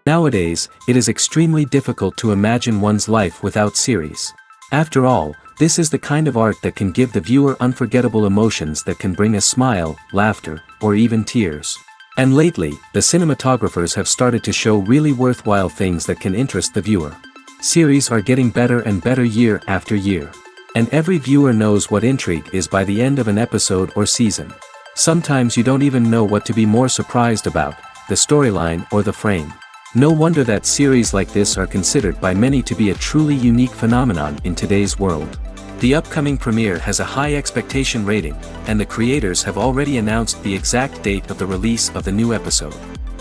Nowadays, it is extremely difficult to imagine one's life without series. After all, this is the kind of art that can give the viewer unforgettable emotions that can bring a smile, laughter, or even tears. And lately, the cinematographers have started to show really worthwhile things that can interest the viewer. Series are getting better and better year after year. And every viewer knows what intrigue is by the end of an episode or season. Sometimes you don't even know what to be more surprised about, the storyline or the frame. No wonder that series like this are considered by many to be a truly unique phenomenon in today's world. The upcoming premiere has a high expectation rating, and the creators have already announced the exact date of the release of the new episode.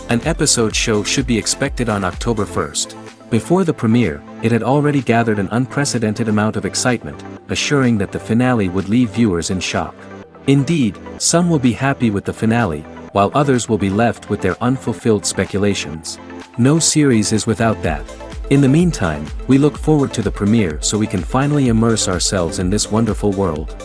An episode show should be expected on October 1st. Before the premiere, it had already gathered an unprecedented amount of excitement, assuring that the finale would leave viewers in shock. Indeed, some will be happy with the finale, while others will be left with their unfulfilled speculations. No series is without that. In the meantime, we look forward to the premiere so we can finally immerse ourselves in this wonderful world.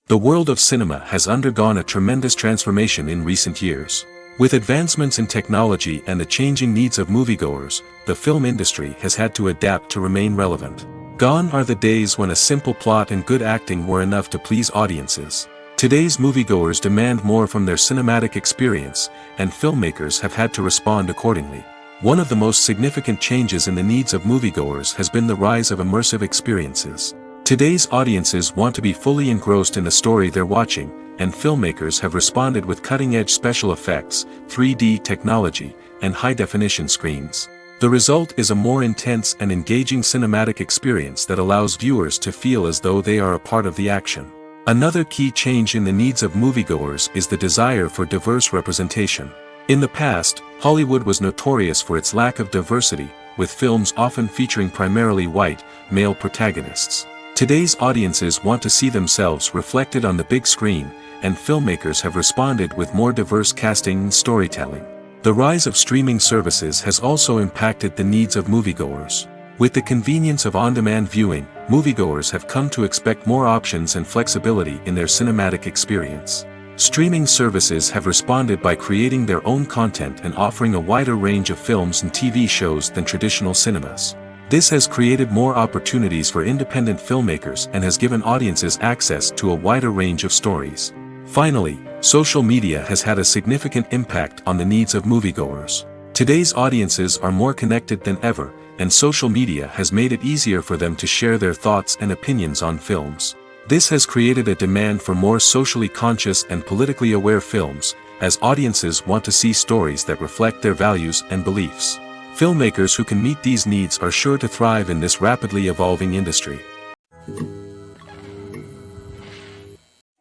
The world of cinema has undergone a tremendous transformation in recent years. With advancements in technology and the changing needs of moviegoers, the film industry has had to adapt to remain relevant. Gone are the days when a simple plot and good acting were enough to please audiences. Today's moviegoers demand more from their cinematic experience, and filmmakers have had to respond accordingly. One of the most significant changes in the needs of moviegoers has been the rise of immersive experiences. Today's audiences want to be fully engrossed in the story they're watching, and filmmakers have responded with cutting-edge special effects, 3D technology, and high-definition screens. The result is a more intense and engaging cinematic experience that allows viewers to feel as though they are a part of the action. Another key change in the needs of moviegoers is the desire for diverse representation. In the past, Hollywood was notorious for its lack of diversity, with films often featuring primarily white, male protagonists. Today's audiences want to see themselves reflected on the big screen, and filmmakers have responded with more diverse casting and storytelling. The rise of streaming services has also impacted the needs of moviegoers. With the convenience of on-demand viewing, moviegoers have come to expect more options and flexibility in their cinematic experience. Streaming services have responded by creating their own content and offering a wider range of films and TV shows than traditional cinemas. This has created more opportunities for independent filmmakers and has given audiences access to a wider range of stories. Finally, social media has had a significant impact on the needs of moviegoers. Today's audiences are more connected than ever, and social media has made it easier for them to share their thoughts and opinions on films. This has created a demand for more socially conscious and politically aware films, as audiences want to see stories that reflect their values and beliefs. Filmmakers who can meet these needs are sure to thrive in this rapidly evolving industry.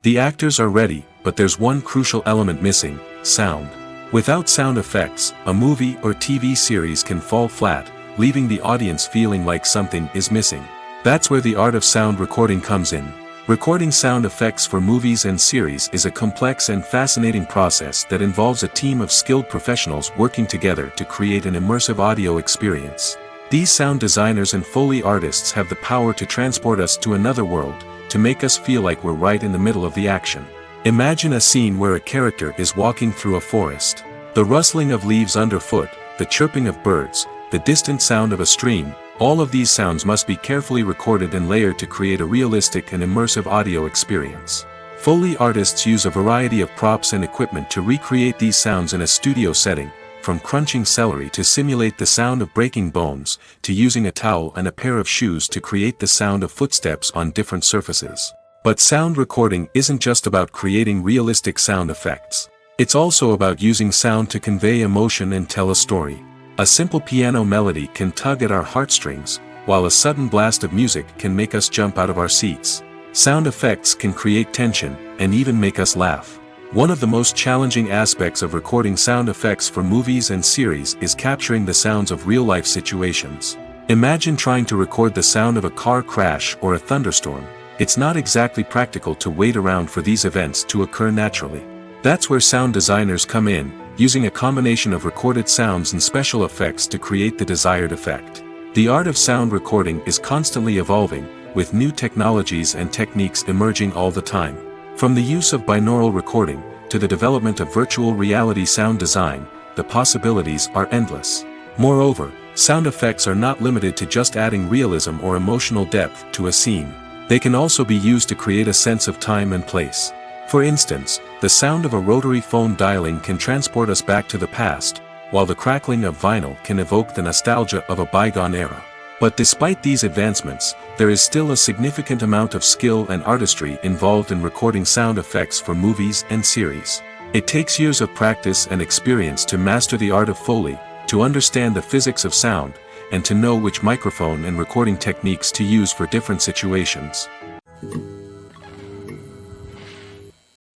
The actors are ready, but there's one crucial element missing: sound. Without sound effects, a movie or TV series can fall flat, leaving the audience feeling like something is missing. That's where the art of sound recording comes in. Recording sound effects for movies and series is a complex and fascinating process that involves a team of skilled professionals working together to create an immersive audio experience. These sound designers and Foley artists have the power to transport us to another world, to make us feel like we're right in the middle of the action. Imagine a scene where a character is walking through a forest. The rustling of leaves underfoot, the chirping of birds, the distant sound of a stream, all of these sounds must be carefully recorded and layered to create a realistic and immersive audio experience. Foley artists use a variety of props and equipment to recreate these sounds in a studio setting, from crunching celery to simulate the sound of breaking bones, to using a towel and a pair of shoes to create the sound of footsteps on different surfaces. But sound recording isn't just about creating realistic sound effects. It's also about using sound to convey emotion and tell a story. A simple piano melody can tug at our heartstrings, while a sudden blast of music can make us jump out of our seats. Sound effects can create tension, and even make us laugh. One of the most challenging aspects of recording sound effects for movies and series is capturing the sounds of real-life situations. Imagine trying to record the sound of a car crash or a thunderstorm. It's not exactly practical to wait around for these events to occur naturally. That's where sound designers come in, using a combination of recorded sounds and special effects to create the desired effect. The art of sound recording is constantly evolving, with new technologies and techniques emerging all the time. From the use of binaural recording, to the development of virtual reality sound design, the possibilities are endless. Moreover, sound effects are not limited to just adding realism or emotional depth to a scene. They can also be used to create a sense of time and place. For instance, the sound of a rotary phone dialing can transport us back to the past, while the crackling of vinyl can evoke the nostalgia of a bygone era. But despite these advancements, there is still a significant amount of skill and artistry involved in recording sound effects for movies and series. It takes years of practice and experience to master the art of Foley, to understand the physics of sound, and to know which microphone and recording techniques to use for different situations.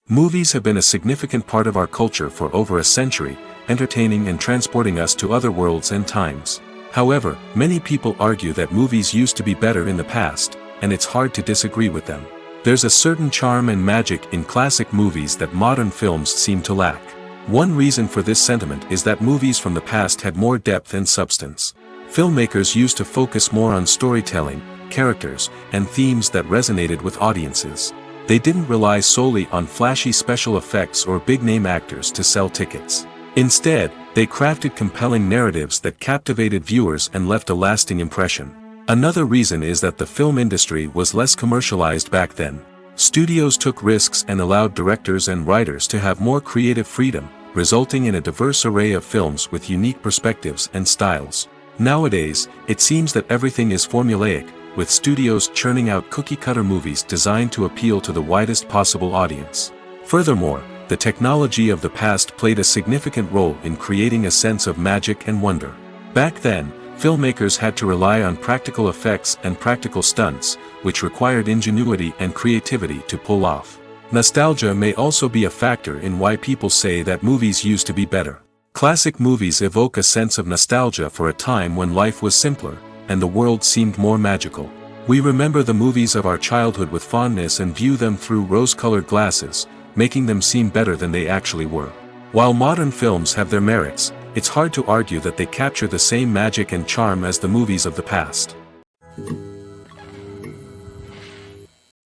Movies have been a significant part of our culture for over a century, entertaining and transporting us to other worlds and times. However, many people argue that movies used to be better in the past, and it's hard to disagree with them. There's a certain charm and magic in classic movies that modern films seem to lack. One reason for this sentiment is that movies from the past had more depth and substance. Filmmakers used to focus more on storytelling, characters, and themes that resonated with audiences. They didn't rely solely on flashy special effects or big-name actors to sell tickets. Instead, they crafted compelling narratives that captivated viewers and left a lasting impression. Another reason is that the film industry was less commercialized back then. Studios took risks and allowed directors and writers to have more creative freedom, resulting in a diverse array of films with unique perspectives and styles. Nowadays, it seems that everything is formulaic, with studios churning out cookie-cutter movies designed to appeal to the widest possible audience. Furthermore, the technology of the past played a significant role in creating a sense of magic and wonder. Back then, filmmakers had to rely on practical effects and practical stunts, which required ingenuity and creativity to pull off. Nostalgia may also be a factor in why people say that movies used to be better. Classic movies evoke a sense of nostalgia for a time when life was simpler, and the world seemed more magical. We remember the movies of our childhood with fondness and view them through rose-colored glasses, making them seem better than they actually were. While modern films have their merits, it's hard to argue that they capture the same magic and charm as the movies of the past.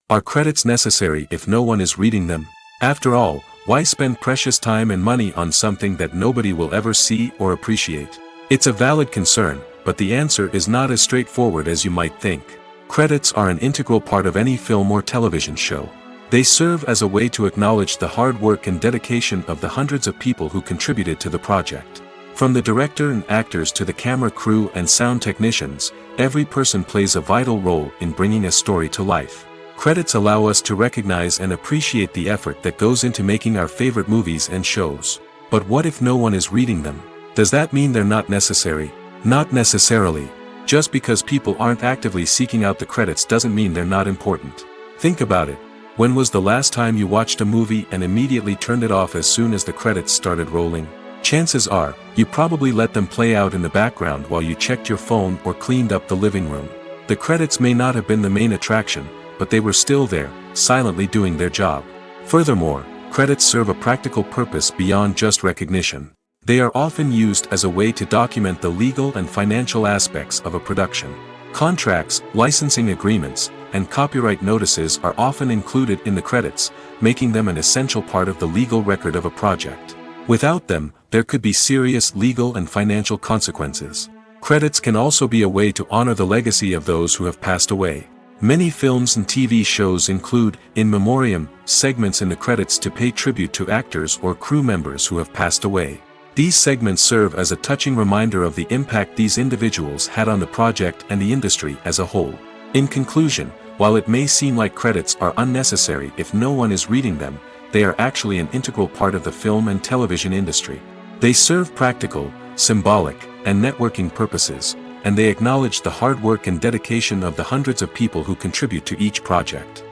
Are credits necessary if no one is reading them? After all, why spend precious time and money on something that nobody will ever see or appreciate? It's a valid concern, but the answer is not as straightforward as you might think. Credits are an integral part of any film or television show. They serve as a way to acknowledge the hard work and dedication of the hundreds of people who contributed to the project. From the director and actors to the camera crew and sound technicians, every person plays a vital role in bringing a story to life. Credits allow us to recognize and appreciate the effort that goes into making our favorite movies and shows. But what if no one is reading them? Does that mean they're not necessary? Not necessarily. Just because people aren't actively seeking out the credits doesn't mean they're not important. Think about it. When was the last time you watched a movie and immediately turned it off as soon as the credits started rolling? Chances are, you probably let them play out in the background while you checked your phone or cleaned up the living room. The credits may not have been the main attraction, but they were still there, silently doing their job. Furthermore, credits serve a practical purpose beyond just recognition. They are often used as a way to document the legal and financial aspects of a production. Contracts, licensing agreements, and copyright notices are often included in the credits, making them an essential part of the legal record of a project. Without them, there could be serious legal and financial consequences. Credits can also be a way to honor the legacy of those who have passed away. Many films and TV shows include in memoriam segments in the credits to pay tribute to actors or crew members who have passed away. These segments serve as a touching reminder of the impact these individuals had on the project and the industry as a whole. In conclusion, while it may seem like credits are unnecessary if no one is reading them, they are actually an integral part of the film and television industry. They serve practical, symbolic, and networking purposes, and they acknowledge the hard work and dedication of the hundreds of people who contribute to each project.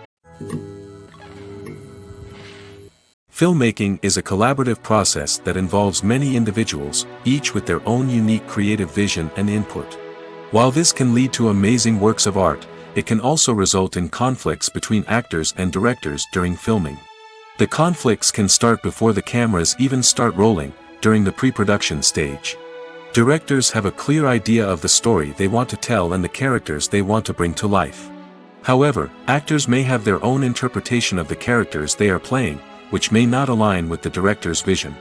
Filmmaking is a collaborative process that involves many individuals, each with their own unique creative vision and input. While this can lead to amazing works of art, it can also result in conflicts between actors and directors during filming. The conflicts can start before the cameras even start rolling, during the pre-production stage. Directors have a clear idea of the story they want to tell and the characters they want to bring to life. However, actors may have their own interpretation of the characters they are playing, which may not align with the director's vision.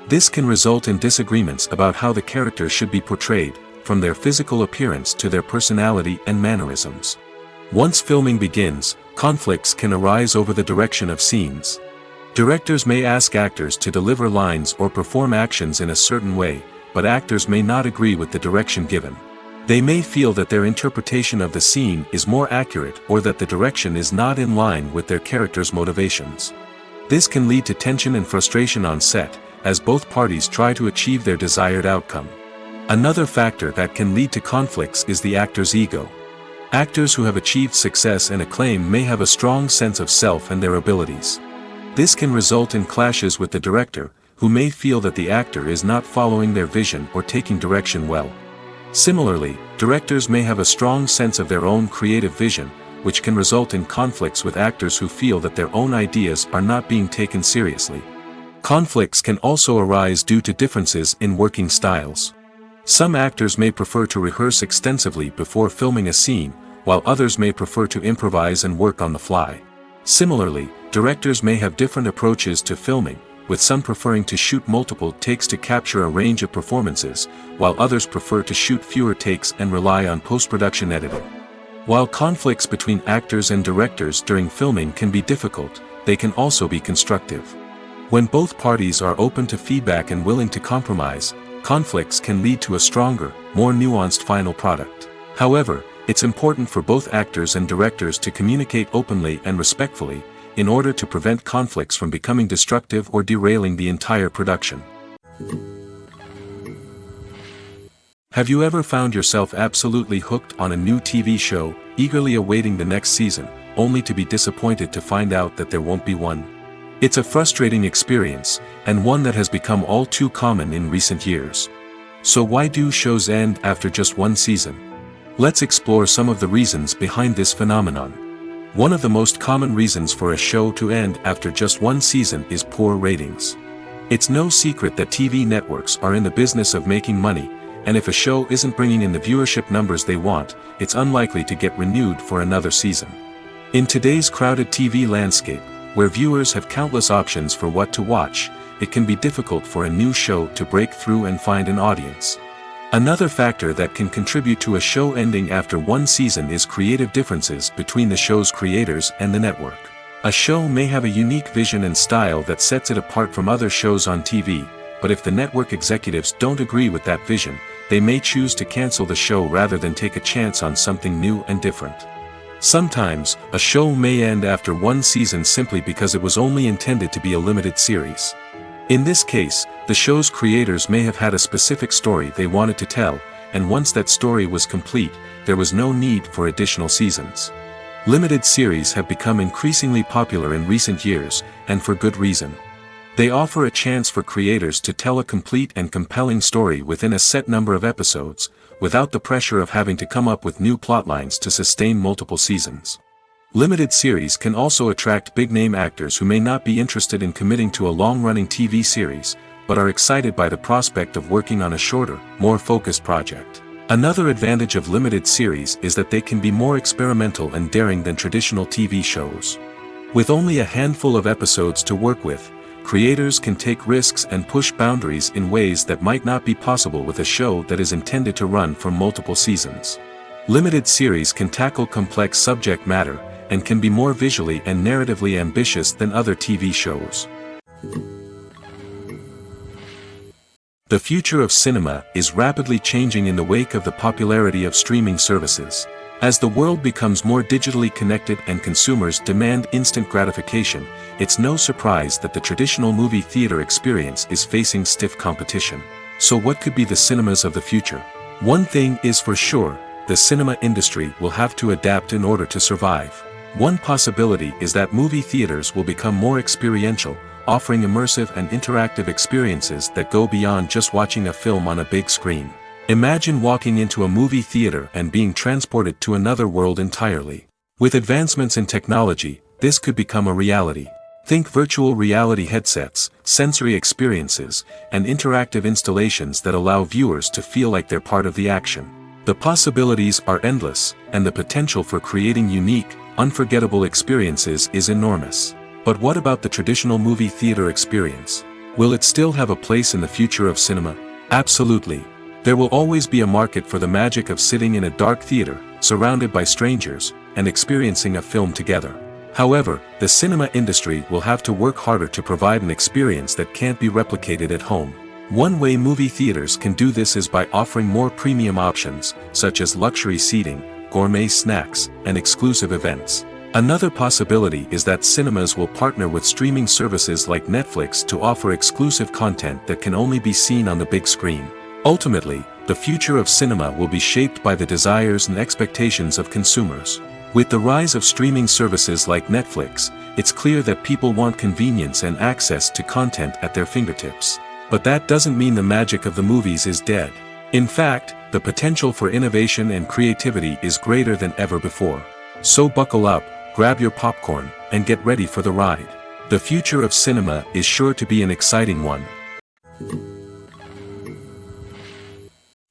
This can result in disagreements about how the characters should be portrayed, from their physical appearance to their personality and mannerisms. Once filming begins, conflicts can arise over the direction of scenes. Directors may ask actors to deliver lines or perform actions in a certain way, but actors may not agree with the direction given. They may feel that their interpretation of the scene is more accurate or that the direction is not in line with their character's motivations. This can lead to tension and frustration on set, as both parties try to achieve their desired outcome. Another factor that can lead to conflicts is the actor's ego. Actors who have achieved success and acclaim may have a strong sense of self and their abilities. This can result in clashes with the director, who may feel that the actor is not following their vision or taking direction well. Similarly, directors may have a strong sense of their own creative vision, which can result in conflicts with actors who feel that their own ideas are not being taken seriously. Conflicts can also arise due to differences in working styles. Some actors may prefer to rehearse extensively before filming a scene, while others may prefer to improvise and work on the fly. Similarly, directors may have different approaches to filming, with some preferring to shoot multiple takes to capture a range of performances, while others prefer to shoot fewer takes and rely on post-production editing. While conflicts between actors and directors during filming can be difficult, they can also be constructive. When both parties are open to feedback and willing to compromise, conflicts can lead to a stronger, more nuanced final product. However, it's important for both actors and directors to communicate openly and respectfully, in order to prevent conflicts from becoming destructive or derailing the entire production. Have you ever found yourself absolutely hooked on a new TV show, eagerly awaiting the next season, only to be disappointed to find out that there won't be one? It's a frustrating experience, and one that has become all too common in recent years. So why do shows end after just one season? Let's explore some of the reasons behind this phenomenon. One of the most common reasons for a show to end after just one season is poor ratings. It's no secret that TV networks are in the business of making money, and if a show isn't bringing in the viewership numbers they want, it's unlikely to get renewed for another season. In today's crowded TV landscape, where viewers have countless options for what to watch, it can be difficult for a new show to break through and find an audience. Another factor that can contribute to a show ending after one season is creative differences between the show's creators and the network. A show may have a unique vision and style that sets it apart from other shows on TV, but if the network executives don't agree with that vision, they may choose to cancel the show rather than take a chance on something new and different. Sometimes, a show may end after one season simply because it was only intended to be a limited series. In this case, the show's creators may have had a specific story they wanted to tell, and once that story was complete, there was no need for additional seasons. Limited series have become increasingly popular in recent years, and for good reason. They offer a chance for creators to tell a complete and compelling story within a set number of episodes, without the pressure of having to come up with new plotlines to sustain multiple seasons. Limited series can also attract big-name actors who may not be interested in committing to a long-running TV series, but are excited by the prospect of working on a shorter, more focused project. Another advantage of limited series is that they can be more experimental and daring than traditional TV shows. With only a handful of episodes to work with, creators can take risks and push boundaries in ways that might not be possible with a show that is intended to run for multiple seasons. Limited series can tackle complex subject matter, and can be more visually and narratively ambitious than other TV shows. The future of cinema is rapidly changing in the wake of the popularity of streaming services. As the world becomes more digitally connected and consumers demand instant gratification, it's no surprise that the traditional movie theater experience is facing stiff competition. So what could be the cinemas of the future? One thing is for sure, the cinema industry will have to adapt in order to survive. One possibility is that movie theaters will become more experiential, offering immersive and interactive experiences that go beyond just watching a film on a big screen. Imagine walking into a movie theater and being transported to another world entirely. With advancements in technology, this could become a reality. Think virtual reality headsets, sensory experiences, and interactive installations that allow viewers to feel like they're part of the action. The possibilities are endless, and the potential for creating unique, unforgettable experiences is enormous. But what about the traditional movie theater experience? Will it still have a place in the future of cinema? Absolutely. There will always be a market for the magic of sitting in a dark theater, surrounded by strangers, and experiencing a film together. However, the cinema industry will have to work harder to provide an experience that can't be replicated at home. One way movie theaters can do this is by offering more premium options, such as luxury seating, gourmet snacks, and exclusive events. Another possibility is that cinemas will partner with streaming services like Netflix to offer exclusive content that can only be seen on the big screen. Ultimately, the future of cinema will be shaped by the desires and expectations of consumers. With the rise of streaming services like Netflix, it's clear that people want convenience and access to content at their fingertips. But that doesn't mean the magic of the movies is dead. In fact, the potential for innovation and creativity is greater than ever before. So buckle up, grab your popcorn, and get ready for the ride. The future of cinema is sure to be an exciting one.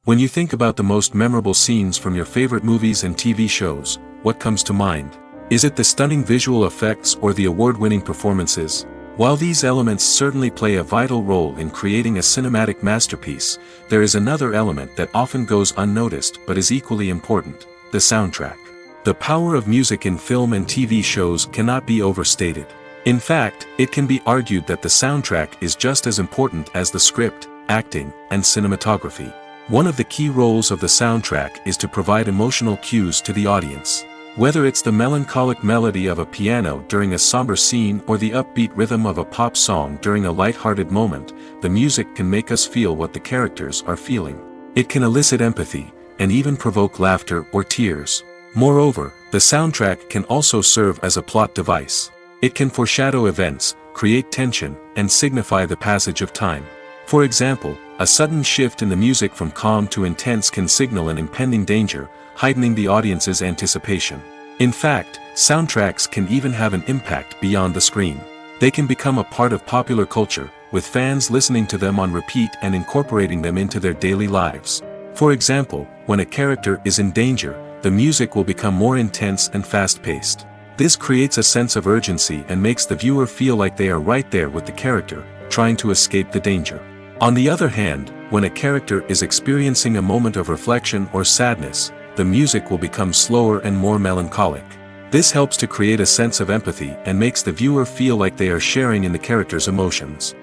When you think about the most memorable scenes from your favorite movies and TV shows, what comes to mind? Is it the stunning visual effects or the award-winning performances? While these elements certainly play a vital role in creating a cinematic masterpiece, there is another element that often goes unnoticed but is equally important: the soundtrack. The power of music in film and TV shows cannot be overstated. In fact, it can be argued that the soundtrack is just as important as the script, acting, and cinematography. One of the key roles of the soundtrack is to provide emotional cues to the audience. Whether it's the melancholic melody of a piano during a somber scene or the upbeat rhythm of a pop song during a light-hearted moment, the music can make us feel what the characters are feeling. It can elicit empathy, and even provoke laughter or tears. Moreover, the soundtrack can also serve as a plot device. It can foreshadow events, create tension, and signify the passage of time. For example, a sudden shift in the music from calm to intense can signal an impending danger, heightening the audience's anticipation. In fact, soundtracks can even have an impact beyond the screen. They can become a part of popular culture, with fans listening to them on repeat and incorporating them into their daily lives. For example, when a character is in danger, the music will become more intense and fast-paced. This creates a sense of urgency and makes the viewer feel like they are right there with the character, trying to escape the danger. On the other hand, when a character is experiencing a moment of reflection or sadness, the music will become slower and more melancholic. This helps to create a sense of empathy and makes the viewer feel like they are sharing in the character's emotions.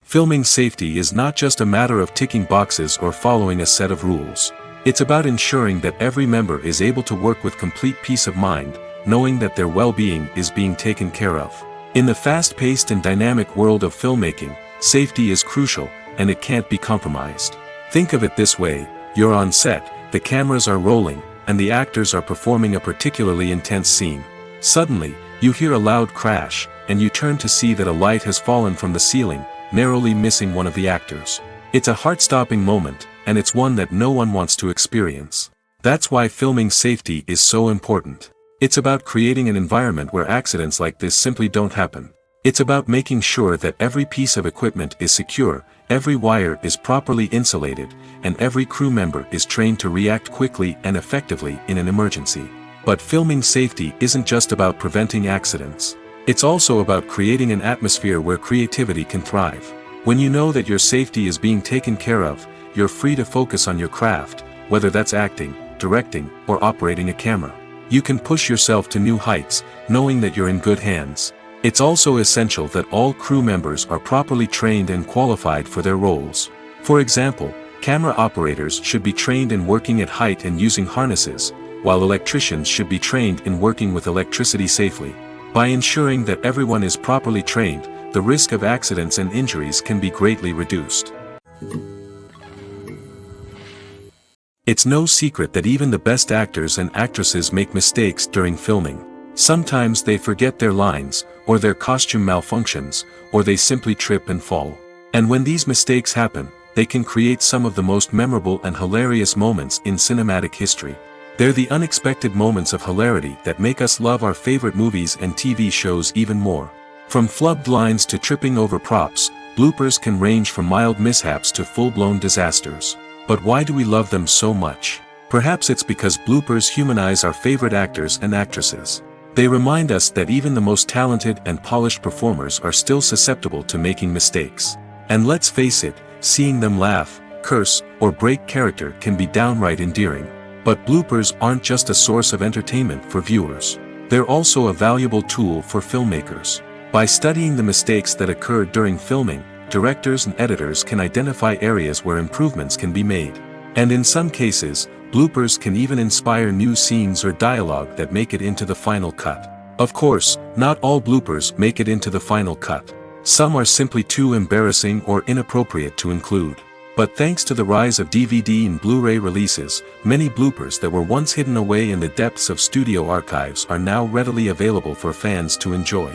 Filming safety is not just a matter of ticking boxes or following a set of rules. It's about ensuring that every member is able to work with complete peace of mind, knowing that their well-being is being taken care of. In the fast-paced and dynamic world of filmmaking, safety is crucial, and it can't be compromised. Think of it this way: you're on set, the cameras are rolling, and the actors are performing a particularly intense scene. Suddenly, you hear a loud crash, and you turn to see that a light has fallen from the ceiling, narrowly missing one of the actors. It's a heart-stopping moment, and it's one that no one wants to experience. That's why filming safety is so important. It's about creating an environment where accidents like this simply don't happen. It's about making sure that every piece of equipment is secure, every wire is properly insulated, and every crew member is trained to react quickly and effectively in an emergency. But filming safety isn't just about preventing accidents. It's also about creating an atmosphere where creativity can thrive. When you know that your safety is being taken care of, you're free to focus on your craft, whether that's acting, directing, or operating a camera. You can push yourself to new heights, knowing that you're in good hands. It's also essential that all crew members are properly trained and qualified for their roles. For example, camera operators should be trained in working at height and using harnesses, while electricians should be trained in working with electricity safely. By ensuring that everyone is properly trained, the risk of accidents and injuries can be greatly reduced. It's no secret that even the best actors and actresses make mistakes during filming. Sometimes they forget their lines, or their costume malfunctions, or they simply trip and fall. And when these mistakes happen, they can create some of the most memorable and hilarious moments in cinematic history. They're the unexpected moments of hilarity that make us love our favorite movies and TV shows even more. From flubbed lines to tripping over props, bloopers can range from mild mishaps to full-blown disasters. But why do we love them so much? Perhaps it's because bloopers humanize our favorite actors and actresses. They remind us that even the most talented and polished performers are still susceptible to making mistakes. And let's face it, seeing them laugh, curse, or break character can be downright endearing. But bloopers aren't just a source of entertainment for viewers. They're also a valuable tool for filmmakers. By studying the mistakes that occurred during filming, directors and editors can identify areas where improvements can be made. And in some cases, bloopers can even inspire new scenes or dialogue that make it into the final cut. Of course, not all bloopers make it into the final cut. Some are simply too embarrassing or inappropriate to include. But thanks to the rise of DVD and Blu-ray releases, many bloopers that were once hidden away in the depths of studio archives are now readily available for fans to enjoy.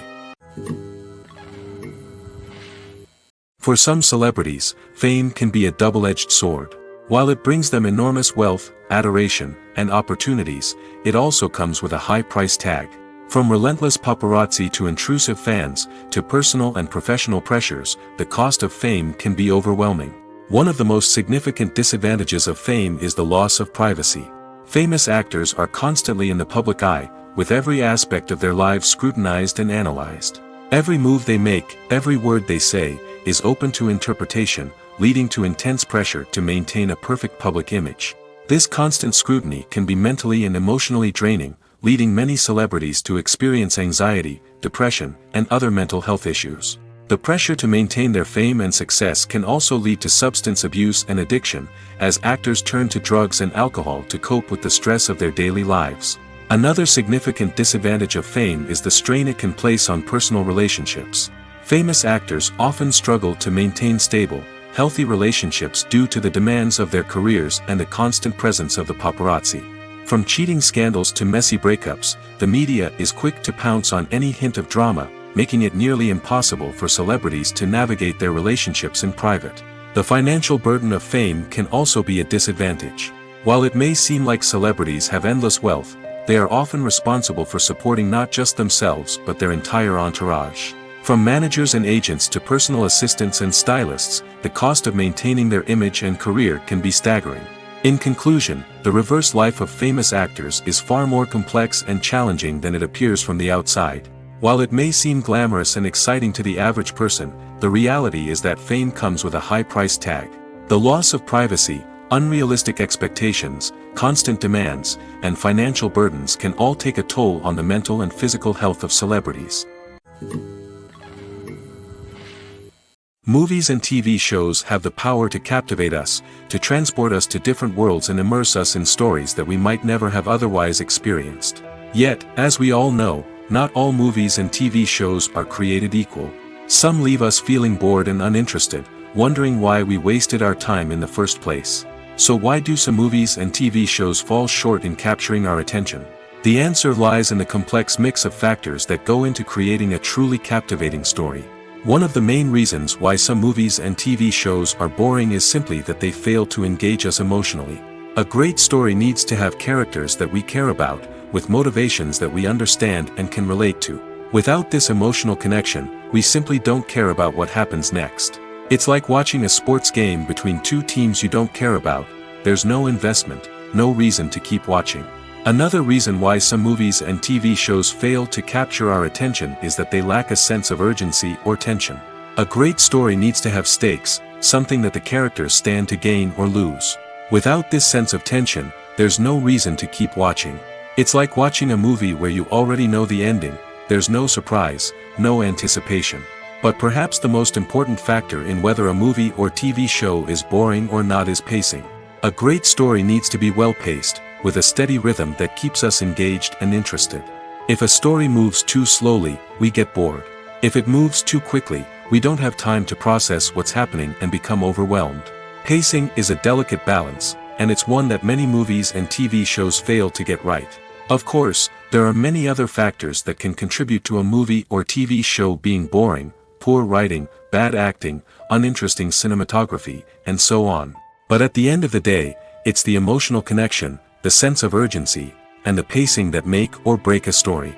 For some celebrities, fame can be a double-edged sword. While it brings them enormous wealth, adoration, and opportunities, it also comes with a high price tag. From relentless paparazzi to intrusive fans, to personal and professional pressures, the cost of fame can be overwhelming. One of the most significant disadvantages of fame is the loss of privacy. Famous actors are constantly in the public eye, with every aspect of their lives scrutinized and analyzed. Every move they make, every word they say, is open to interpretation, leading to intense pressure to maintain a perfect public image. This constant scrutiny can be mentally and emotionally draining, leading many celebrities to experience anxiety, depression, and other mental health issues. The pressure to maintain their fame and success can also lead to substance abuse and addiction, as actors turn to drugs and alcohol to cope with the stress of their daily lives. Another significant disadvantage of fame is the strain it can place on personal relationships. Famous actors often struggle to maintain stable, healthy relationships due to the demands of their careers and the constant presence of the paparazzi. From cheating scandals to messy breakups, the media is quick to pounce on any hint of drama, making it nearly impossible for celebrities to navigate their relationships in private. The financial burden of fame can also be a disadvantage. While it may seem like celebrities have endless wealth, they are often responsible for supporting not just themselves but their entire entourage. From managers and agents to personal assistants and stylists, the cost of maintaining their image and career can be staggering. In conclusion, the reverse life of famous actors is far more complex and challenging than it appears from the outside. While it may seem glamorous and exciting to the average person, the reality is that fame comes with a high price tag. The loss of privacy, unrealistic expectations, constant demands, and financial burdens can all take a toll on the mental and physical health of celebrities. Movies and TV shows have the power to captivate us, to transport us to different worlds and immerse us in stories that we might never have otherwise experienced. Yet, as we all know, not all movies and TV shows are created equal. Some leave us feeling bored and uninterested, wondering why we wasted our time in the first place. So why do some movies and TV shows fall short in capturing our attention? The answer lies in the complex mix of factors that go into creating a truly captivating story. One of the main reasons why some movies and TV shows are boring is simply that they fail to engage us emotionally. A great story needs to have characters that we care about, with motivations that we understand and can relate to. Without this emotional connection, we simply don't care about what happens next. It's like watching a sports game between two teams you don't care about. There's no investment, no reason to keep watching. Another reason why some movies and TV shows fail to capture our attention is that they lack a sense of urgency or tension. A great story needs to have stakes, something that the characters stand to gain or lose. Without this sense of tension, there's no reason to keep watching. It's like watching a movie where you already know the ending. There's no surprise, no anticipation. But perhaps the most important factor in whether a movie or TV show is boring or not is pacing. A great story needs to be well-paced, with a steady rhythm that keeps us engaged and interested. If a story moves too slowly, we get bored. If it moves too quickly, we don't have time to process what's happening and become overwhelmed. Pacing is a delicate balance, and it's one that many movies and TV shows fail to get right. Of course, there are many other factors that can contribute to a movie or TV show being boring: poor writing, bad acting, uninteresting cinematography, and so on. But at the end of the day, it's the emotional connection, the sense of urgency, and the pacing that make or break a story.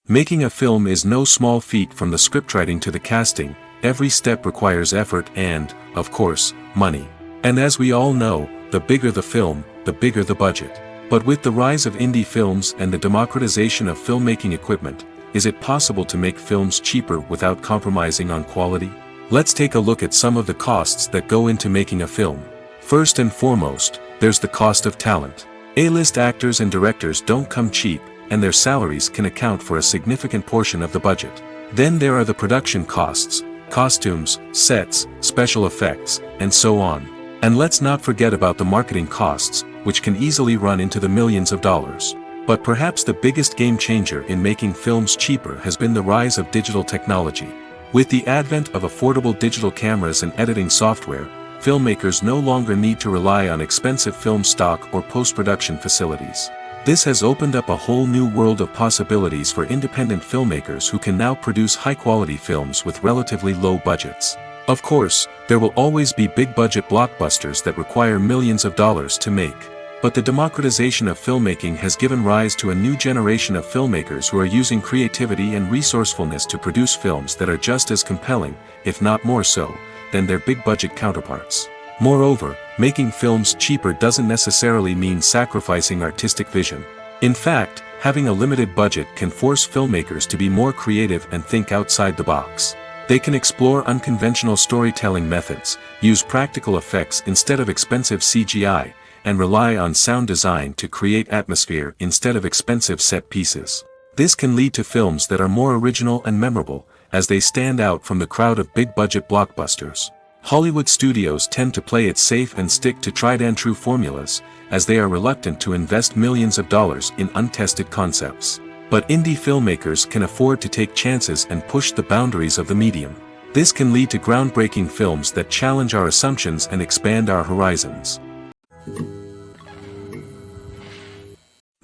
Making a film is no small feat. From the scriptwriting to the casting, every step requires effort and, of course, money. And as we all know, the bigger the film, the bigger the budget. But with the rise of indie films and the democratization of filmmaking equipment, is it possible to make films cheaper without compromising on quality? Let's take a look at some of the costs that go into making a film. First and foremost, there's the cost of talent. A-list actors and directors don't come cheap, and their salaries can account for a significant portion of the budget. Then there are the production costs, costumes, sets, special effects, and so on. And let's not forget about the marketing costs, which can easily run into the millions of dollars. But perhaps the biggest game changer in making films cheaper has been the rise of digital technology. With the advent of affordable digital cameras and editing software, filmmakers no longer need to rely on expensive film stock or post-production facilities. This has opened up a whole new world of possibilities for independent filmmakers who can now produce high-quality films with relatively low budgets. Of course, there will always be big-budget blockbusters that require millions of dollars to make. But the democratization of filmmaking has given rise to a new generation of filmmakers who are using creativity and resourcefulness to produce films that are just as compelling, if not more so, than their big-budget counterparts. Moreover, making films cheaper doesn't necessarily mean sacrificing artistic vision. In fact, having a limited budget can force filmmakers to be more creative and think outside the box. They can explore unconventional storytelling methods, use practical effects instead of expensive CGI, and rely on sound design to create atmosphere instead of expensive set pieces. This can lead to films that are more original and memorable, as they stand out from the crowd of big-budget blockbusters. Hollywood studios tend to play it safe and stick to tried-and-true formulas, as they are reluctant to invest millions of dollars in untested concepts. But indie filmmakers can afford to take chances and push the boundaries of the medium. This can lead to groundbreaking films that challenge our assumptions and expand our horizons.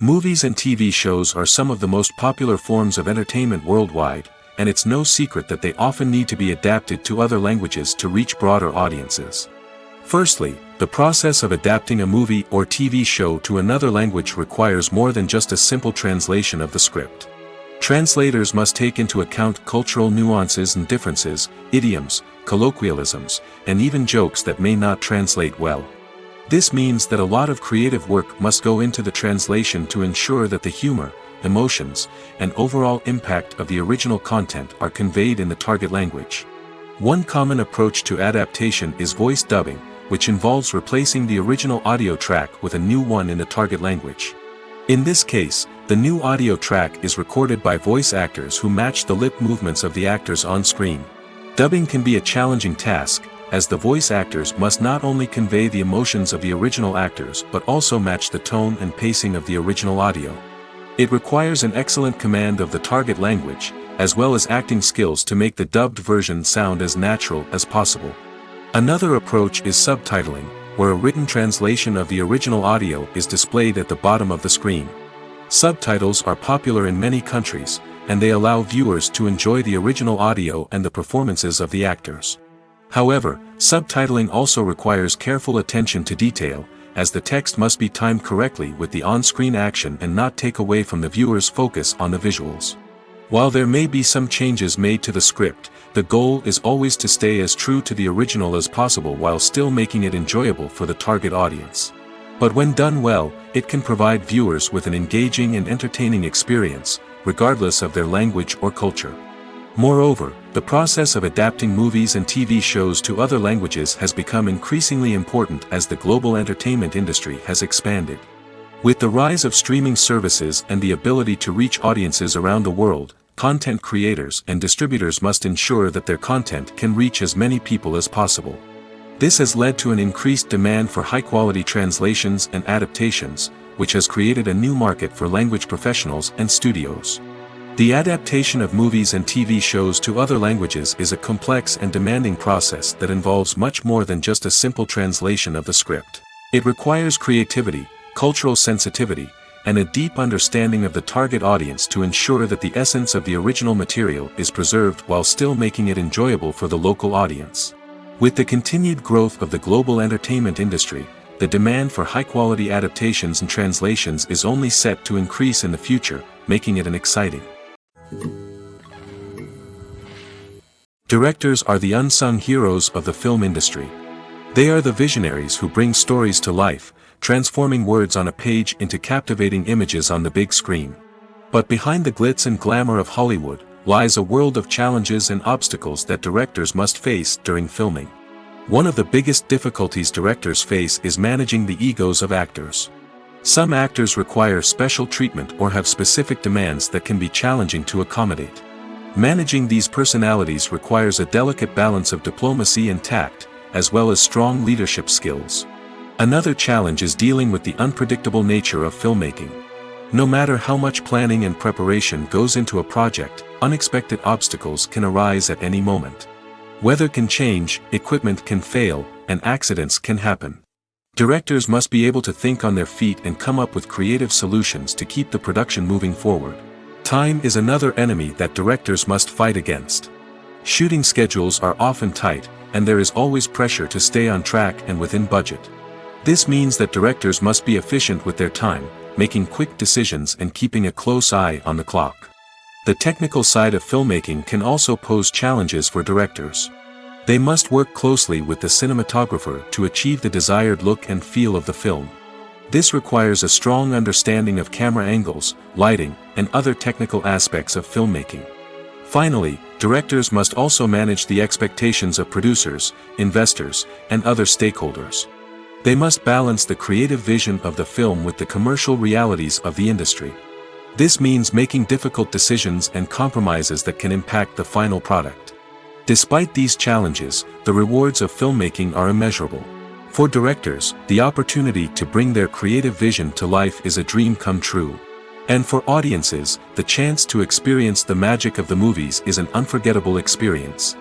Movies and TV shows are some of the most popular forms of entertainment worldwide, and it's no secret that they often need to be adapted to other languages to reach broader audiences. Firstly, the process of adapting a movie or TV show to another language requires more than just a simple translation of the script. Translators must take into account cultural nuances and differences, idioms, colloquialisms, and even jokes that may not translate well. This means that a lot of creative work must go into the translation to ensure that the humor, emotions, and overall impact of the original content are conveyed in the target language. One common approach to adaptation is voice dubbing, which involves replacing the original audio track with a new one in the target language. In this case, the new audio track is recorded by voice actors who match the lip movements of the actors on screen. Dubbing can be a challenging task, as the voice actors must not only convey the emotions of the original actors but also match the tone and pacing of the original audio. It requires an excellent command of the target language, as well as acting skills to make the dubbed version sound as natural as possible. Another approach is subtitling, where a written translation of the original audio is displayed at the bottom of the screen. Subtitles are popular in many countries, and they allow viewers to enjoy the original audio and the performances of the actors. However, subtitling also requires careful attention to detail, as the text must be timed correctly with the on-screen action and not take away from the viewer's focus on the visuals. While there may be some changes made to the script, the goal is always to stay as true to the original as possible while still making it enjoyable for the target audience. But when done well, it can provide viewers with an engaging and entertaining experience, regardless of their language or culture. Moreover, the process of adapting movies and TV shows to other languages has become increasingly important as the global entertainment industry has expanded. With the rise of streaming services and the ability to reach audiences around the world, content creators and distributors must ensure that their content can reach as many people as possible. This has led to an increased demand for high-quality translations and adaptations, which has created a new market for language professionals and studios. The adaptation of movies and TV shows to other languages is a complex and demanding process that involves much more than just a simple translation of the script. It requires creativity, cultural sensitivity, and a deep understanding of the target audience to ensure that the essence of the original material is preserved while still making it enjoyable for the local audience. With the continued growth of the global entertainment industry, the demand for high-quality adaptations and translations is only set to increase in the future, making it an exciting. Directors are the unsung heroes of the film industry. They are the visionaries who bring stories to life, transforming words on a page into captivating images on the big screen. But behind the glitz and glamour of Hollywood, lies a world of challenges and obstacles that directors must face during filming. One of the biggest difficulties directors face is managing the egos of actors. Some actors require special treatment or have specific demands that can be challenging to accommodate. Managing these personalities requires a delicate balance of diplomacy and tact, as well as strong leadership skills. Another challenge is dealing with the unpredictable nature of filmmaking. No matter how much planning and preparation goes into a project, unexpected obstacles can arise at any moment. Weather can change, equipment can fail, and accidents can happen. Directors must be able to think on their feet and come up with creative solutions to keep the production moving forward. Time is another enemy that directors must fight against. Shooting schedules are often tight, and there is always pressure to stay on track and within budget. This means that directors must be efficient with their time, making quick decisions and keeping a close eye on the clock. The technical side of filmmaking can also pose challenges for directors. They must work closely with the cinematographer to achieve the desired look and feel of the film. This requires a strong understanding of camera angles, lighting, and other technical aspects of filmmaking. Finally, directors must also manage the expectations of producers, investors, and other stakeholders. They must balance the creative vision of the film with the commercial realities of the industry. This means making difficult decisions and compromises that can impact the final product. Despite these challenges, the rewards of filmmaking are immeasurable. For directors, the opportunity to bring their creative vision to life is a dream come true. And for audiences, the chance to experience the magic of the movies is an unforgettable experience.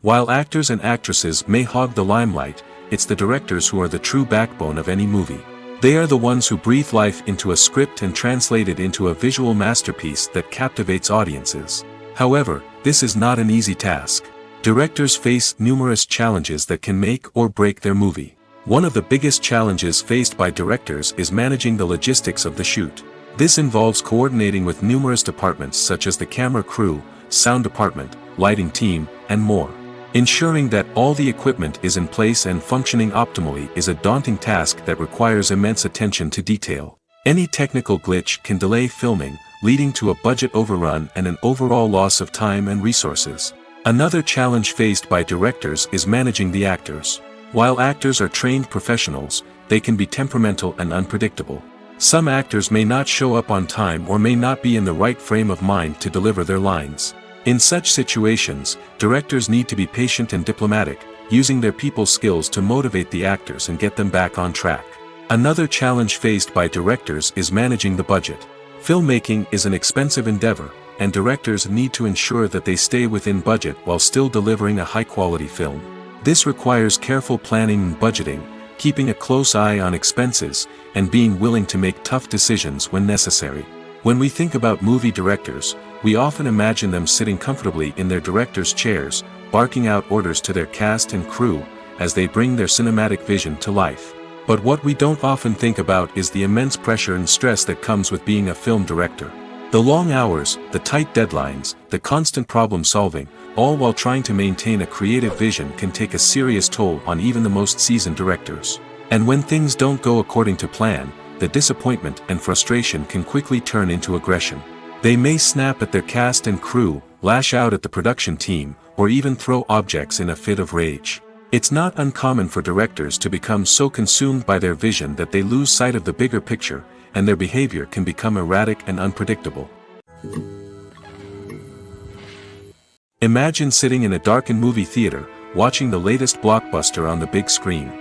While actors and actresses may hog the limelight, it's the directors who are the true backbone of any movie. They are the ones who breathe life into a script and translate it into a visual masterpiece that captivates audiences. However, this is not an easy task. Directors face numerous challenges that can make or break their movie. One of the biggest challenges faced by directors is managing the logistics of the shoot. This involves coordinating with numerous departments such as the camera crew, sound department, lighting team, and more. Ensuring that all the equipment is in place and functioning optimally is a daunting task that requires immense attention to detail. Any technical glitch can delay filming, leading to a budget overrun and an overall loss of time and resources. Another challenge faced by directors is managing the actors. While actors are trained professionals, they can be temperamental and unpredictable. Some actors may not show up on time or may not be in the right frame of mind to deliver their lines. In such situations, directors need to be patient and diplomatic, using their people skills to motivate the actors and get them back on track. Another challenge faced by directors is managing the budget. Filmmaking is an expensive endeavor, and directors need to ensure that they stay within budget while still delivering a high-quality film. This requires careful planning and budgeting, keeping a close eye on expenses, and being willing to make tough decisions when necessary. When we think about movie directors, we often imagine them sitting comfortably in their director's chairs, barking out orders to their cast and crew, as they bring their cinematic vision to life. But what we don't often think about is the immense pressure and stress that comes with being a film director. The long hours, the tight deadlines, the constant problem solving, all while trying to maintain a creative vision can take a serious toll on even the most seasoned directors. And when things don't go according to plan, the disappointment and frustration can quickly turn into aggression. They may snap at their cast and crew, lash out at the production team, or even throw objects in a fit of rage. It's not uncommon for directors to become so consumed by their vision that they lose sight of the bigger picture, and their behavior can become erratic and unpredictable. Imagine sitting in a darkened movie theater, watching the latest blockbuster on the big screen.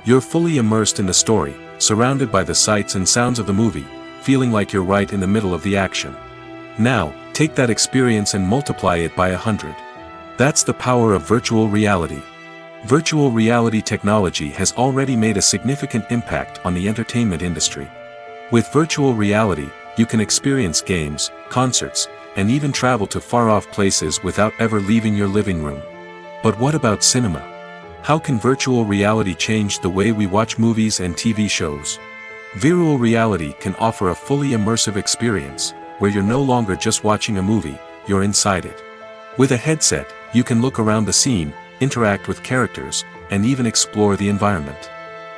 You're fully immersed in the story, surrounded by the sights and sounds of the movie, feeling like you're right in the middle of the action. Now, take that experience and multiply it by 100. That's the power of virtual reality. Virtual reality technology has already made a significant impact on the entertainment industry. With virtual reality, you can experience games, concerts, and even travel to far-off places without ever leaving your living room. But what about cinema? How can virtual reality change the way we watch movies and TV shows? Virtual reality can offer a fully immersive experience, where you're no longer just watching a movie, you're inside it. With a headset, you can look around the scene, interact with characters, and even explore the environment.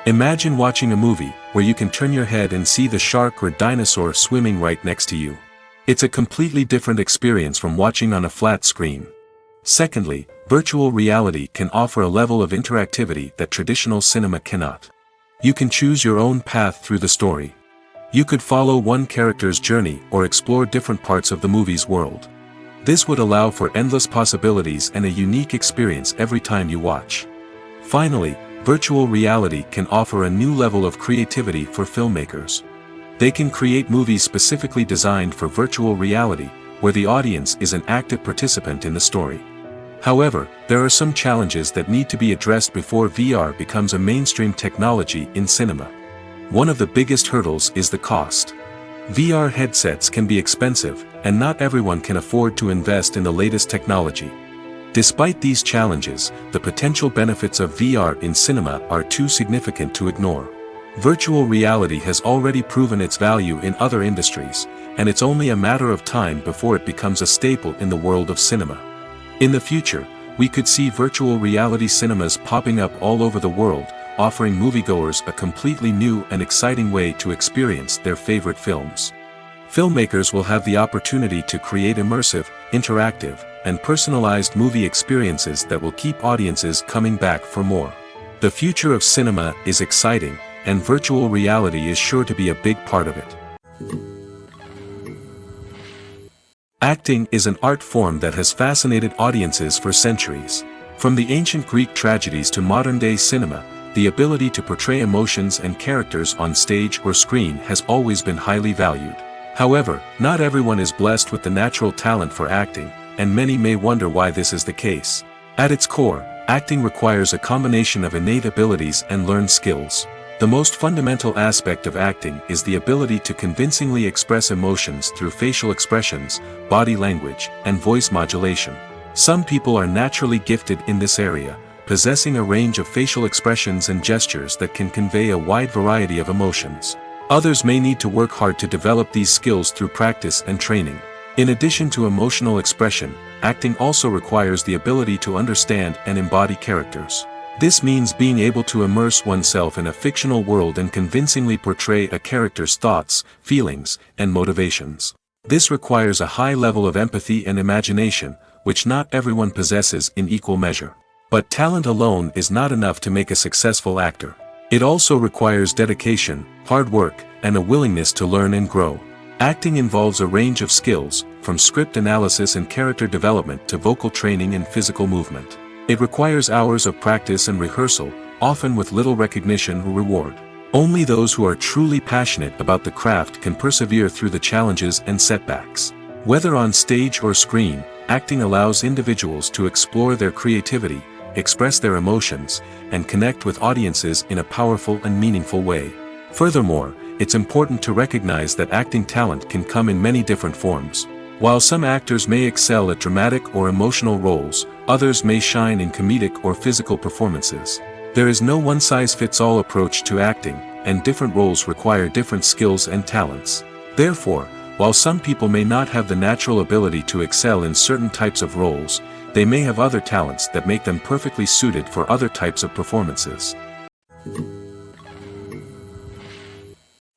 Imagine watching a movie where you can turn your head and see the shark or dinosaur swimming right next to you. It's a completely different experience from watching on a flat screen. Secondly, virtual reality can offer a level of interactivity that traditional cinema cannot. You can choose your own path through the story. You could follow one character's journey or explore different parts of the movie's world. This would allow for endless possibilities and a unique experience every time you watch. Finally, virtual reality can offer a new level of creativity for filmmakers. They can create movies specifically designed for virtual reality, where the audience is an active participant in the story. However, there are some challenges that need to be addressed before VR becomes a mainstream technology in cinema. One of the biggest hurdles is the cost. VR headsets can be expensive, and not everyone can afford to invest in the latest technology. Despite these challenges, the potential benefits of VR in cinema are too significant to ignore. Virtual reality has already proven its value in other industries, and it's only a matter of time before it becomes a staple in the world of cinema. In the future, we could see virtual reality cinemas popping up all over the world, offering moviegoers a completely new and exciting way to experience their favorite films. Filmmakers will have the opportunity to create immersive, interactive, and personalized movie experiences that will keep audiences coming back for more. The future of cinema is exciting, and virtual reality is sure to be a big part of it. Acting is an art form that has fascinated audiences for centuries. From the ancient Greek tragedies to modern-day cinema, the ability to portray emotions and characters on stage or screen has always been highly valued. However, not everyone is blessed with the natural talent for acting, and many may wonder why this is the case. At its core, acting requires a combination of innate abilities and learned skills. The most fundamental aspect of acting is the ability to convincingly express emotions through facial expressions, body language, and voice modulation. Some people are naturally gifted in this area, possessing a range of facial expressions and gestures that can convey a wide variety of emotions. Others may need to work hard to develop these skills through practice and training. In addition to emotional expression, acting also requires the ability to understand and embody characters. This means being able to immerse oneself in a fictional world and convincingly portray a character's thoughts, feelings, and motivations. This requires a high level of empathy and imagination, which not everyone possesses in equal measure. But talent alone is not enough to make a successful actor. It also requires dedication, hard work, and a willingness to learn and grow. Acting involves a range of skills, from script analysis and character development to vocal training and physical movement. It requires hours of practice and rehearsal, often with little recognition or reward. Only those who are truly passionate about the craft can persevere through the challenges and setbacks. Whether on stage or screen, acting allows individuals to explore their creativity, express their emotions, and connect with audiences in a powerful and meaningful way. Furthermore, it's important to recognize that acting talent can come in many different forms. While some actors may excel at dramatic or emotional roles, others may shine in comedic or physical performances. There is no one-size-fits-all approach to acting, and different roles require different skills and talents. Therefore, while some people may not have the natural ability to excel in certain types of roles, they may have other talents that make them perfectly suited for other types of performances.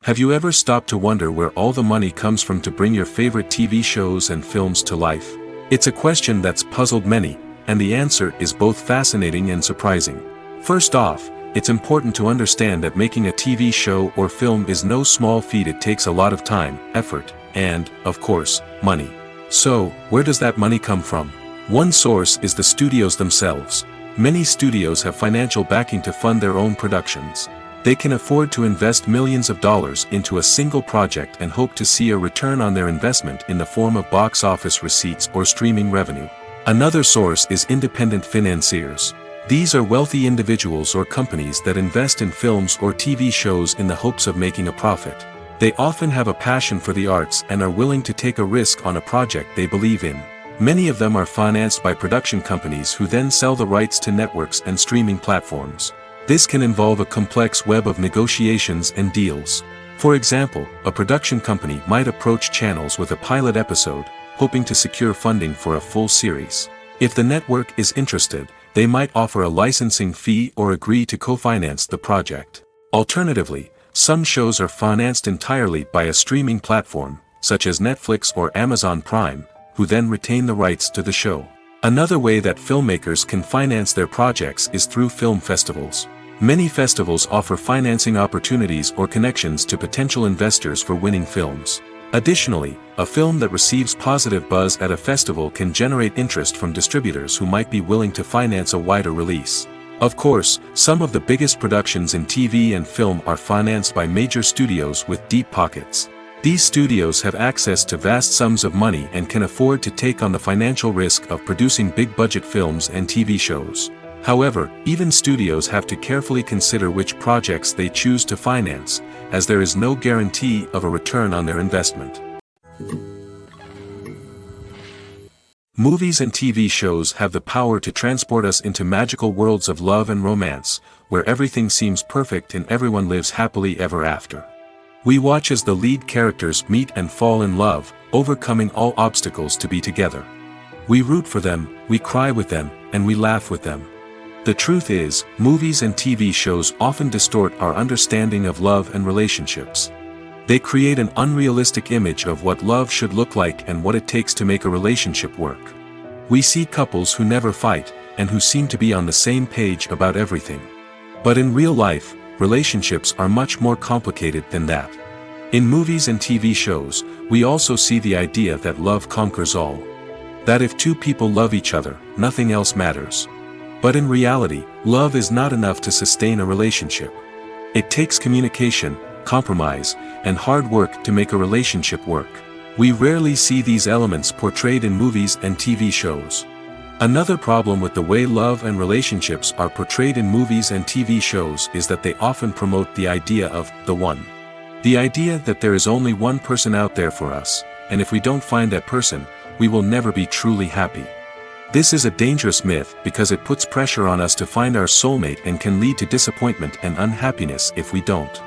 Have you ever stopped to wonder where all the money comes from to bring your favorite TV shows and films to life? It's a question that's puzzled many, and the answer is both fascinating and surprising. First off, it's important to understand that making a TV show or film is no small feat. It takes a lot of time, effort, and, of course, money. So, where does that money come from? One source is the studios themselves. Many studios have financial backing to fund their own productions. They can afford to invest millions of dollars into a single project and hope to see a return on their investment in the form of box office receipts or streaming revenue. Another source is independent financiers. These are wealthy individuals or companies that invest in films or TV shows in the hopes of making a profit. They often have a passion for the arts and are willing to take a risk on a project they believe in. Many of them are financed by production companies who then sell the rights to networks and streaming platforms. This can involve a complex web of negotiations and deals. For example, a production company might approach channels with a pilot episode, hoping to secure funding for a full series. If the network is interested, they might offer a licensing fee or agree to co-finance the project. Alternatively, some shows are financed entirely by a streaming platform, such as Netflix or Amazon Prime, who then retain the rights to the show. Another way that filmmakers can finance their projects is through film festivals. Many festivals offer financing opportunities or connections to potential investors for winning films. Additionally, a film that receives positive buzz at a festival can generate interest from distributors who might be willing to finance a wider release. Of course, some of the biggest productions in TV and film are financed by major studios with deep pockets. These studios have access to vast sums of money and can afford to take on the financial risk of producing big-budget films and TV shows. However, even studios have to carefully consider which projects they choose to finance, as there is no guarantee of a return on their investment. Movies and TV shows have the power to transport us into magical worlds of love and romance, where everything seems perfect and everyone lives happily ever after. We watch as the lead characters meet and fall in love, overcoming all obstacles to be together. We root for them, we cry with them, and we laugh with them. The truth is, movies and TV shows often distort our understanding of love and relationships. They create an unrealistic image of what love should look like and what it takes to make a relationship work. We see couples who never fight, and who seem to be on the same page about everything. But in real life, relationships are much more complicated than that. In movies and TV shows, we also see the idea that love conquers all. That if two people love each other, nothing else matters. But in reality, love is not enough to sustain a relationship. It takes communication, compromise, and hard work to make a relationship work. We rarely see these elements portrayed in movies and TV shows. Another problem with the way love and relationships are portrayed in movies and TV shows is that they often promote the idea of the one. The idea that there is only one person out there for us, and if we don't find that person, we will never be truly happy. This is a dangerous myth because it puts pressure on us to find our soulmate and can lead to disappointment and unhappiness if we don't.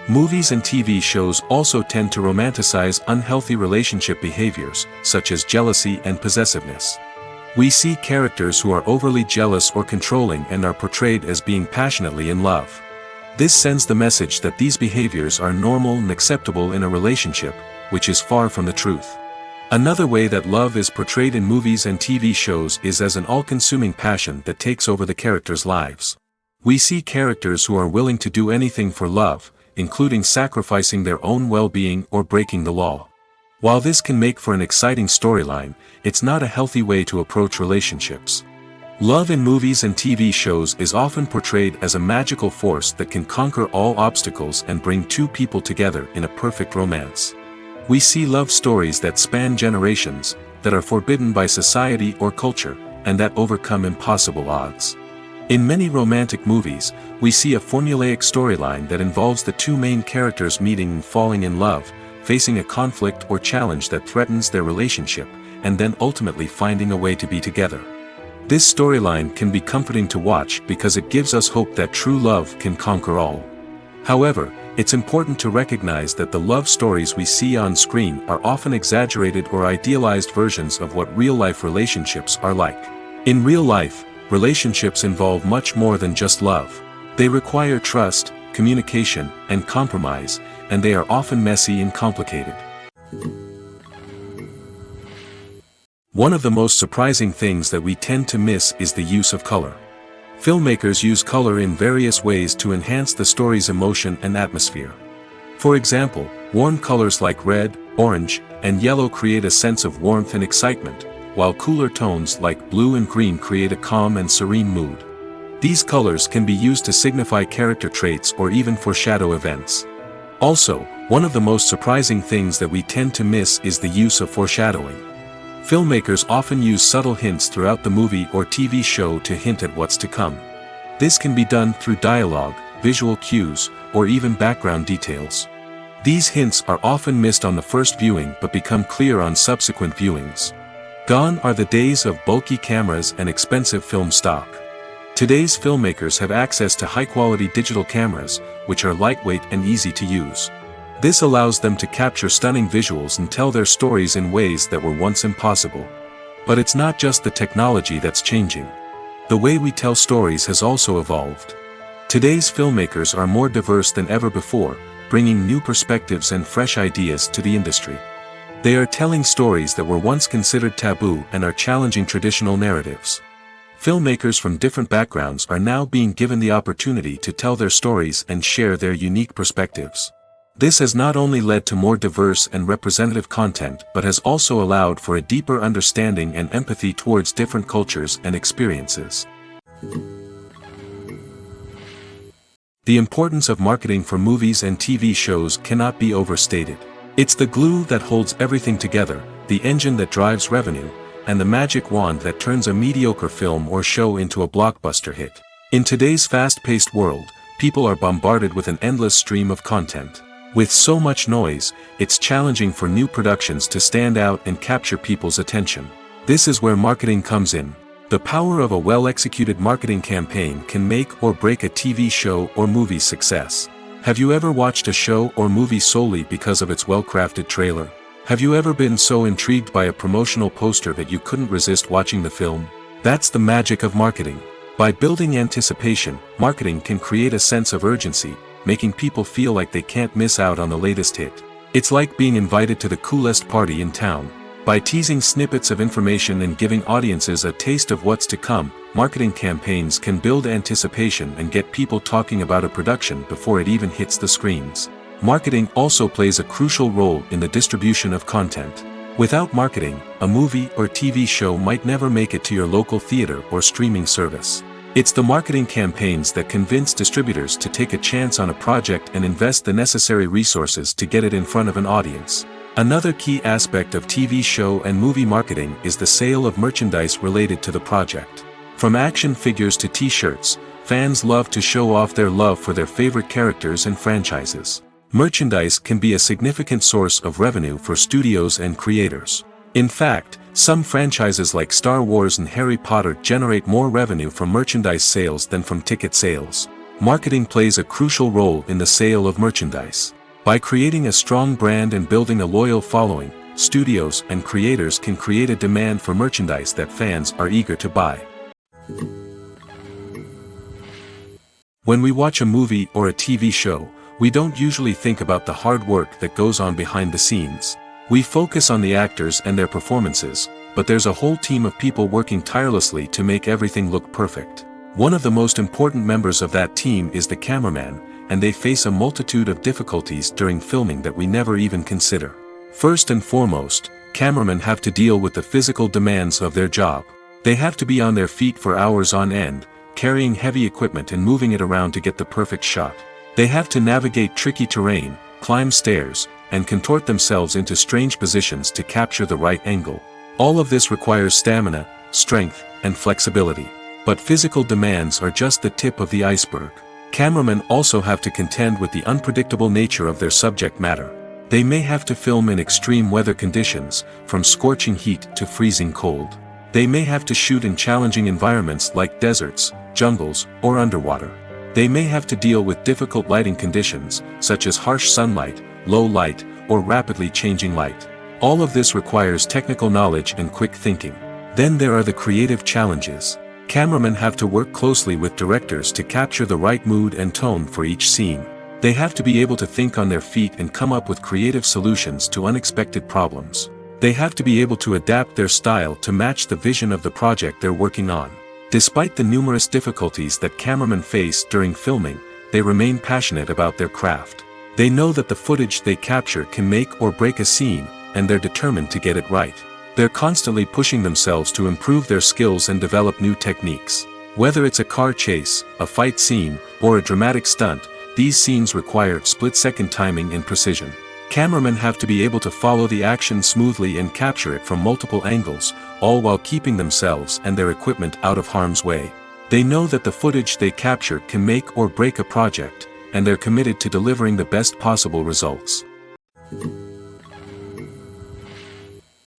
Movies and TV shows also tend to romanticize unhealthy relationship behaviors, such as jealousy and possessiveness. We see characters who are overly jealous or controlling and are portrayed as being passionately in love. This sends the message that these behaviors are normal and acceptable in a relationship, which is far from the truth. Another way that love is portrayed in movies and TV shows is as an all-consuming passion that takes over the characters' lives. We see characters who are willing to do anything for love, including sacrificing their own well-being or breaking the law. While this can make for an exciting storyline, it's not a healthy way to approach relationships. Love in movies and TV shows is often portrayed as a magical force that can conquer all obstacles and bring two people together in a perfect romance. We see love stories that span generations, that are forbidden by society or culture, and that overcome impossible odds. In many romantic movies, we see a formulaic storyline that involves the two main characters meeting and falling in love, facing a conflict or challenge that threatens their relationship, and then ultimately finding a way to be together. This storyline can be comforting to watch because it gives us hope that true love can conquer all. However, it's important to recognize that the love stories we see on screen are often exaggerated or idealized versions of what real-life relationships are like. In real life, relationships involve much more than just love. They require trust, communication, and compromise, and they are often messy and complicated. One of the most surprising things that we tend to miss is the use of color. Filmmakers use color in various ways to enhance the story's emotion and atmosphere. For example, warm colors like red, orange, and yellow create a sense of warmth and excitement, while cooler tones like blue and green create a calm and serene mood. These colors can be used to signify character traits or even foreshadow events. Also, one of the most surprising things that we tend to miss is the use of foreshadowing. Filmmakers often use subtle hints throughout the movie or TV show to hint at what's to come. This can be done through dialogue, visual cues, or even background details. These hints are often missed on the first viewing but become clear on subsequent viewings. Gone are the days of bulky cameras and expensive film stock. Today's filmmakers have access to high-quality digital cameras, which are lightweight and easy to use. This allows them to capture stunning visuals and tell their stories in ways that were once impossible. But it's not just the technology that's changing. The way we tell stories has also evolved. Today's filmmakers are more diverse than ever before, bringing new perspectives and fresh ideas to the industry. They are telling stories that were once considered taboo and are challenging traditional narratives. Filmmakers from different backgrounds are now being given the opportunity to tell their stories and share their unique perspectives. This has not only led to more diverse and representative content but has also allowed for a deeper understanding and empathy towards different cultures and experiences. The importance of marketing for movies and TV shows cannot be overstated. It's the glue that holds everything together, the engine that drives revenue, and the magic wand that turns a mediocre film or show into a blockbuster hit. In today's fast-paced world, people are bombarded with an endless stream of content. With so much noise, it's challenging for new productions to stand out and capture people's attention. This is where marketing comes in. The power of a well-executed marketing campaign can make or break a TV show or movie's success. Have you ever watched a show or movie solely because of its well-crafted trailer? Have you ever been so intrigued by a promotional poster that you couldn't resist watching the film? That's the magic of marketing. By building anticipation, marketing can create a sense of urgency, making people feel like they can't miss out on the latest hit. It's like being invited to the coolest party in town. By teasing snippets of information and giving audiences a taste of what's to come, marketing campaigns can build anticipation and get people talking about a production before it even hits the screens. Marketing also plays a crucial role in the distribution of content. Without marketing, a movie or TV show might never make it to your local theater or streaming service. It's the marketing campaigns that convince distributors to take a chance on a project and invest the necessary resources to get it in front of an audience. Another key aspect of TV show and movie marketing is the sale of merchandise related to the project. From action figures to t-shirts, fans love to show off their love for their favorite characters and franchises. Merchandise can be a significant source of revenue for studios and creators. In fact, some franchises like Star Wars and Harry Potter generate more revenue from merchandise sales than from ticket sales. Marketing plays a crucial role in the sale of merchandise. By creating a strong brand and building a loyal following, studios and creators can create a demand for merchandise that fans are eager to buy. When we watch a movie or a TV show, we don't usually think about the hard work that goes on behind the scenes. We focus on the actors and their performances, but there's a whole team of people working tirelessly to make everything look perfect. One of the most important members of that team is the cameraman, and they face a multitude of difficulties during filming that we never even consider. First and foremost, cameramen have to deal with the physical demands of their job. They have to be on their feet for hours on end, carrying heavy equipment and moving it around to get the perfect shot. They have to navigate tricky terrain, climb stairs, and contort themselves into strange positions to capture the right angle. All of this requires stamina, strength, and flexibility. But physical demands are just the tip of the iceberg. Cameramen also have to contend with the unpredictable nature of their subject matter. They may have to film in extreme weather conditions, from scorching heat to freezing cold. They may have to shoot in challenging environments like deserts, jungles, or underwater. They may have to deal with difficult lighting conditions, such as harsh sunlight, low light, or rapidly changing light. All of this requires technical knowledge and quick thinking. Then there are the creative challenges. Cameramen have to work closely with directors to capture the right mood and tone for each scene. They have to be able to think on their feet and come up with creative solutions to unexpected problems. They have to be able to adapt their style to match the vision of the project they're working on. Despite the numerous difficulties that cameramen face during filming, they remain passionate about their craft. They know that the footage they capture can make or break a scene, and they're determined to get it right. They're constantly pushing themselves to improve their skills and develop new techniques. Whether it's a car chase, a fight scene, or a dramatic stunt, these scenes require split-second timing and precision. Cameramen have to be able to follow the action smoothly and capture it from multiple angles, all while keeping themselves and their equipment out of harm's way. They know that the footage they capture can make or break a project, and they're committed to delivering the best possible results.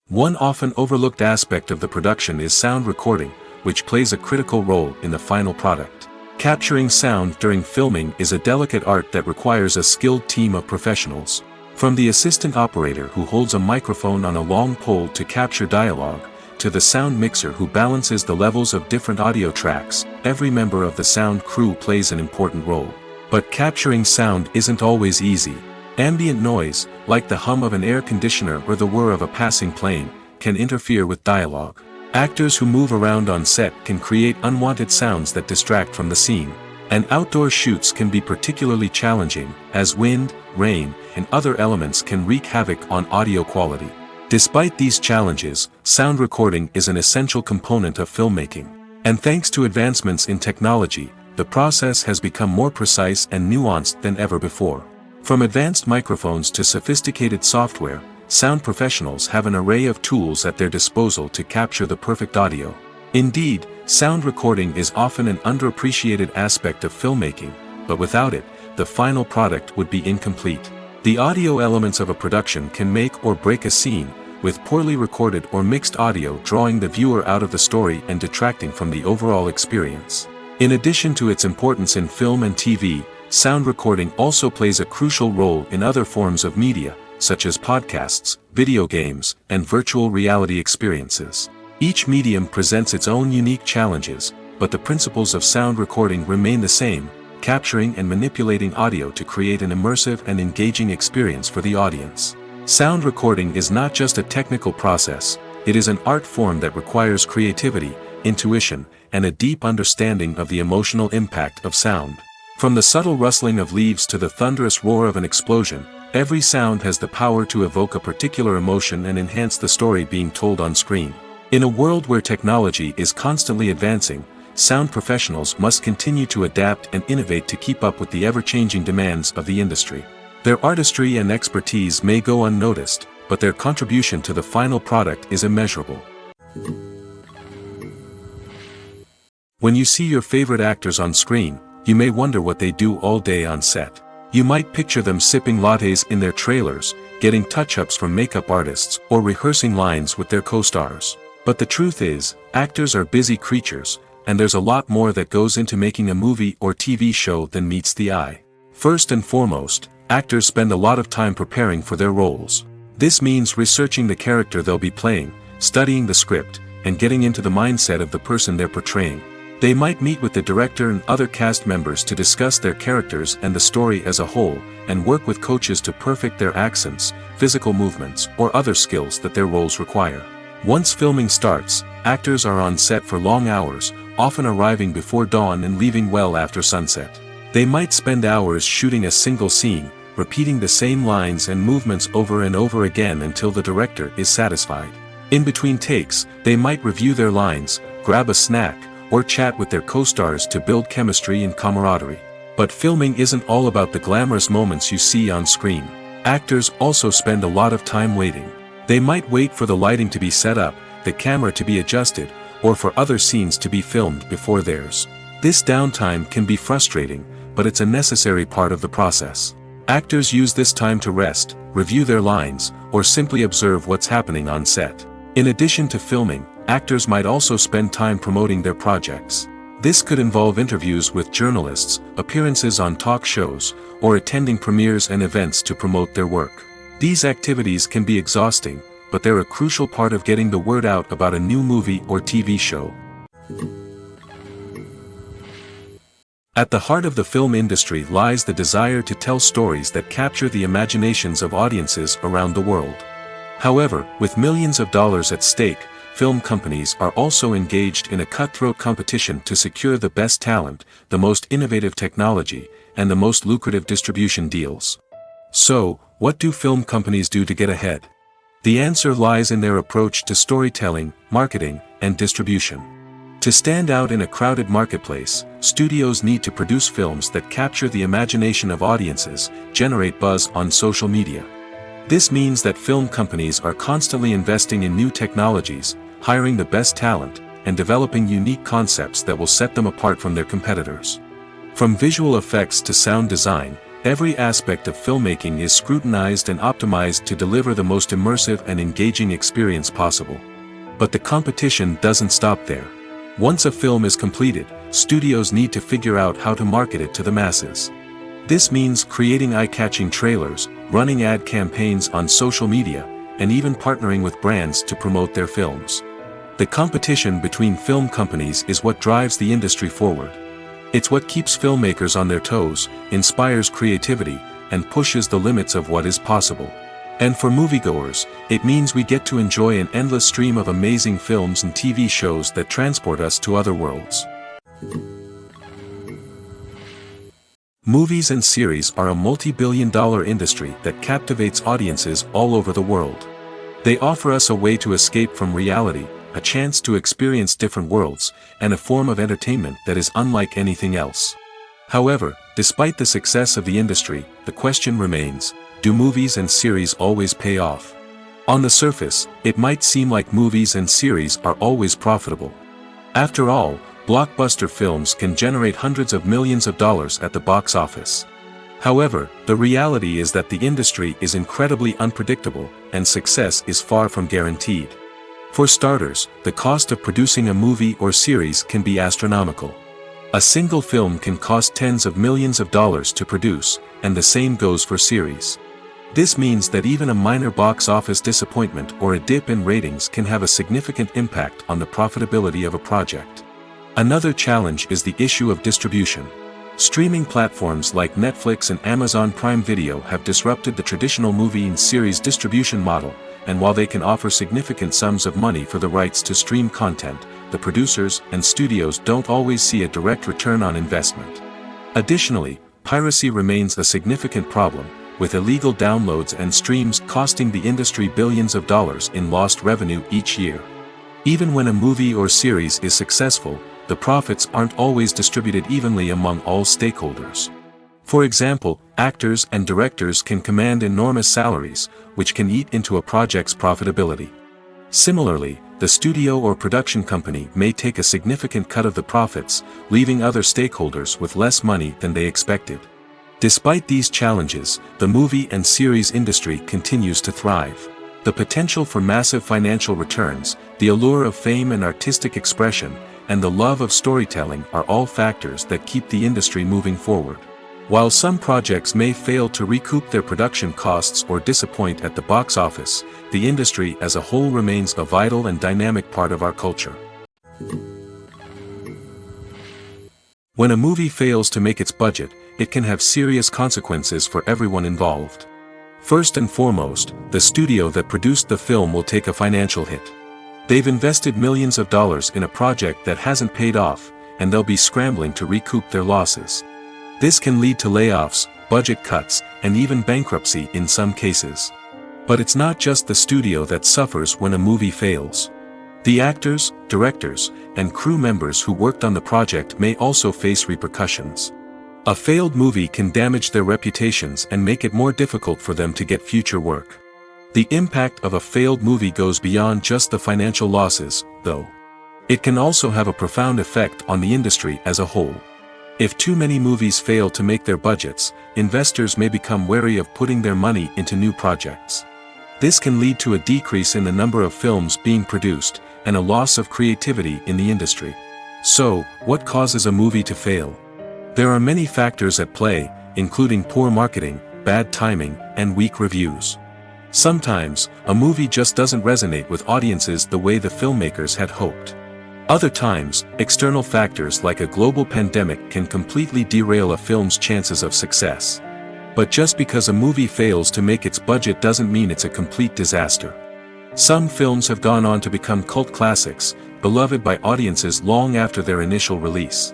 One often overlooked aspect of the production is sound recording, which plays a critical role in the final product. Capturing sound during filming is a delicate art that requires a skilled team of professionals. From the assistant operator who holds a microphone on a long pole to capture dialogue, to the sound mixer who balances the levels of different audio tracks, every member of the sound crew plays an important role. But capturing sound isn't always easy. Ambient noise, like the hum of an air conditioner or the whir of a passing plane, can interfere with dialogue. Actors who move around on set can create unwanted sounds that distract from the scene. And outdoor shoots can be particularly challenging, as wind, rain, and other elements can wreak havoc on audio quality. Despite these challenges, sound recording is an essential component of filmmaking. And thanks to advancements in technology, the process has become more precise and nuanced than ever before. From advanced microphones to sophisticated software, sound professionals have an array of tools at their disposal to capture the perfect audio. Indeed, sound recording is often an underappreciated aspect of filmmaking, but without it, the final product would be incomplete. The audio elements of a production can make or break a scene, with poorly recorded or mixed audio drawing the viewer out of the story and detracting from the overall experience. In addition to its importance in film and TV, sound recording also plays a crucial role in other forms of media, such as podcasts, video games, and virtual reality experiences. Each medium presents its own unique challenges, but the principles of sound recording remain the same, capturing and manipulating audio to create an immersive and engaging experience for the audience. Sound recording is not just a technical process, it is an art form that requires creativity, intuition, and a deep understanding of the emotional impact of sound. From the subtle rustling of leaves to the thunderous roar of an explosion, every sound has the power to evoke a particular emotion and enhance the story being told on screen. In a world where technology is constantly advancing, sound professionals must continue to adapt and innovate to keep up with the ever-changing demands of the industry. Their artistry and expertise may go unnoticed, but their contribution to the final product is immeasurable. When you see your favorite actors on screen, you may wonder what they do all day on set. You might picture them sipping lattes in their trailers, getting touch-ups from makeup artists, or rehearsing lines with their co-stars. But the truth is, actors are busy creatures, and there's a lot more that goes into making a movie or TV show than meets the eye. First and foremost, actors spend a lot of time preparing for their roles. This means researching the character they'll be playing, studying the script, and getting into the mindset of the person they're portraying. They might meet with the director and other cast members to discuss their characters and the story as a whole, and work with coaches to perfect their accents, physical movements, or other skills that their roles require. Once filming starts, actors are on set for long hours, often arriving before dawn and leaving well after sunset. They might spend hours shooting a single scene, repeating the same lines and movements over and over again until the director is satisfied. In between takes, they might review their lines, grab a snack, or chat with their co-stars to build chemistry and camaraderie. But filming isn't all about the glamorous moments you see on screen. Actors also spend a lot of time waiting. They might wait for the lighting to be set up, the camera to be adjusted, or for other scenes to be filmed before theirs. This downtime can be frustrating, but it's a necessary part of the process. Actors use this time to rest, review their lines, or simply observe what's happening on set. In addition to filming, actors might also spend time promoting their projects. This could involve interviews with journalists, appearances on talk shows, or attending premieres and events to promote their work. These activities can be exhausting, but they're a crucial part of getting the word out about a new movie or TV show. At the heart of the film industry lies the desire to tell stories that capture the imaginations of audiences around the world. However, with millions of dollars at stake, film companies are also engaged in a cutthroat competition to secure the best talent, the most innovative technology, and the most lucrative distribution deals. So, what do film companies do to get ahead? The answer lies in their approach to storytelling, marketing, and distribution. To stand out in a crowded marketplace, studios need to produce films that capture the imagination of audiences, generate buzz on social media. This means that film companies are constantly investing in new technologies, hiring the best talent, and developing unique concepts that will set them apart from their competitors. From visual effects to sound design, every aspect of filmmaking is scrutinized and optimized to deliver the most immersive and engaging experience possible. But the competition doesn't stop there. Once a film is completed, studios need to figure out how to market it to the masses. This means creating eye-catching trailers, running ad campaigns on social media, and even partnering with brands to promote their films. The competition between film companies is what drives the industry forward. It's what keeps filmmakers on their toes, inspires creativity, and pushes the limits of what is possible. And for moviegoers, it means we get to enjoy an endless stream of amazing films and TV shows that transport us to other worlds. Movies and series are a multi-billion-dollar industry that captivates audiences all over the world. They offer us a way to escape from reality, a chance to experience different worlds, and a form of entertainment that is unlike anything else. However, despite the success of the industry, the question remains, do movies and series always pay off? On the surface, it might seem like movies and series are always profitable. After all, blockbuster films can generate hundreds of millions of dollars at the box office. However, the reality is that the industry is incredibly unpredictable, and success is far from guaranteed. For starters, the cost of producing a movie or series can be astronomical. A single film can cost tens of millions of dollars to produce, and the same goes for series. This means that even a minor box office disappointment or a dip in ratings can have a significant impact on the profitability of a project. Another challenge is the issue of distribution. Streaming platforms like Netflix and Amazon Prime Video have disrupted the traditional movie and series distribution model, and while they can offer significant sums of money for the rights to stream content, the producers and studios don't always see a direct return on investment. Additionally, piracy remains a significant problem, with illegal downloads and streams costing the industry billions of dollars in lost revenue each year. Even when a movie or series is successful, the profits aren't always distributed evenly among all stakeholders. For example, actors and directors can command enormous salaries, which can eat into a project's profitability. Similarly, the studio or production company may take a significant cut of the profits, leaving other stakeholders with less money than they expected. Despite these challenges, the movie and series industry continues to thrive. The potential for massive financial returns, the allure of fame and artistic expression, and the love of storytelling are all factors that keep the industry moving forward. While some projects may fail to recoup their production costs or disappoint at the box office, the industry as a whole remains a vital and dynamic part of our culture. When a movie fails to make its budget, it can have serious consequences for everyone involved. First and foremost, the studio that produced the film will take a financial hit. They've invested millions of dollars in a project that hasn't paid off, and they'll be scrambling to recoup their losses. This can lead to layoffs, budget cuts, and even bankruptcy in some cases. But it's not just the studio that suffers when a movie fails. The actors, directors, and crew members who worked on the project may also face repercussions. A failed movie can damage their reputations and make it more difficult for them to get future work. The impact of a failed movie goes beyond just the financial losses, though. It can also have a profound effect on the industry as a whole. If too many movies fail to make their budgets, investors may become wary of putting their money into new projects. This can lead to a decrease in the number of films being produced, and a loss of creativity in the industry. So, what causes a movie to fail? There are many factors at play, including poor marketing, bad timing, and weak reviews. Sometimes, a movie just doesn't resonate with audiences the way the filmmakers had hoped. Other times, external factors like a global pandemic can completely derail a film's chances of success. But just because a movie fails to make its budget doesn't mean it's a complete disaster. Some films have gone on to become cult classics, beloved by audiences long after their initial release.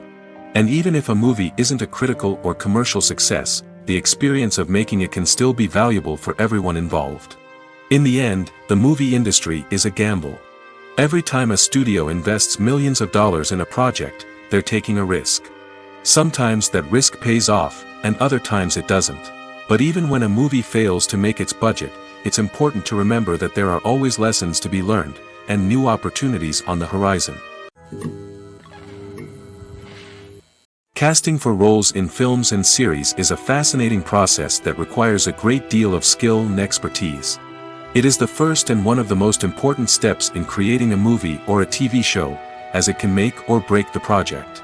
And even if a movie isn't a critical or commercial success, the experience of making it can still be valuable for everyone involved. In the end, the movie industry is a gamble. Every time a studio invests millions of dollars in a project, they're taking a risk. Sometimes that risk pays off, and other times it doesn't. But even when a movie fails to make its budget, it's important to remember that there are always lessons to be learned, and new opportunities on the horizon. Casting for roles in films and series is a fascinating process that requires a great deal of skill and expertise. It is the first and one of the most important steps in creating a movie or a TV show, as it can make or break the project.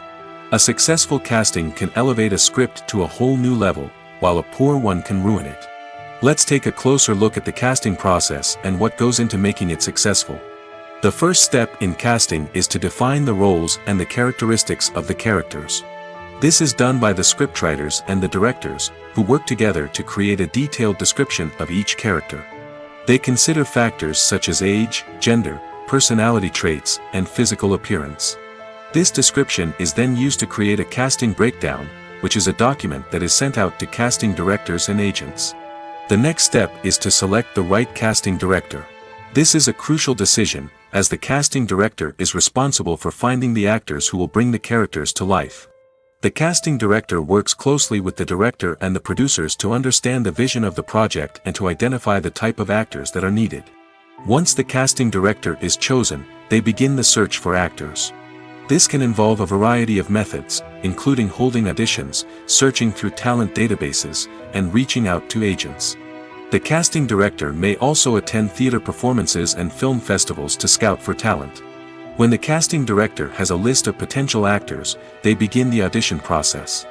A successful casting can elevate a script to a whole new level, while a poor one can ruin it. Let's take a closer look at the casting process and what goes into making it successful. The first step in casting is to define the roles and the characteristics of the characters. This is done by the scriptwriters and the directors, who work together to create a detailed description of each character. They consider factors such as age, gender, personality traits, and physical appearance. This description is then used to create a casting breakdown, which is a document that is sent out to casting directors and agents. The next step is to select the right casting director. This is a crucial decision, as the casting director is responsible for finding the actors who will bring the characters to life. The casting director works closely with the director and the producers to understand the vision of the project and to identify the type of actors that are needed. Once the casting director is chosen, they begin the search for actors. This can involve a variety of methods, including holding auditions, searching through talent databases, and reaching out to agents. The casting director may also attend theater performances and film festivals to scout for talent. When the casting director has a list of potential actors, they begin the audition process.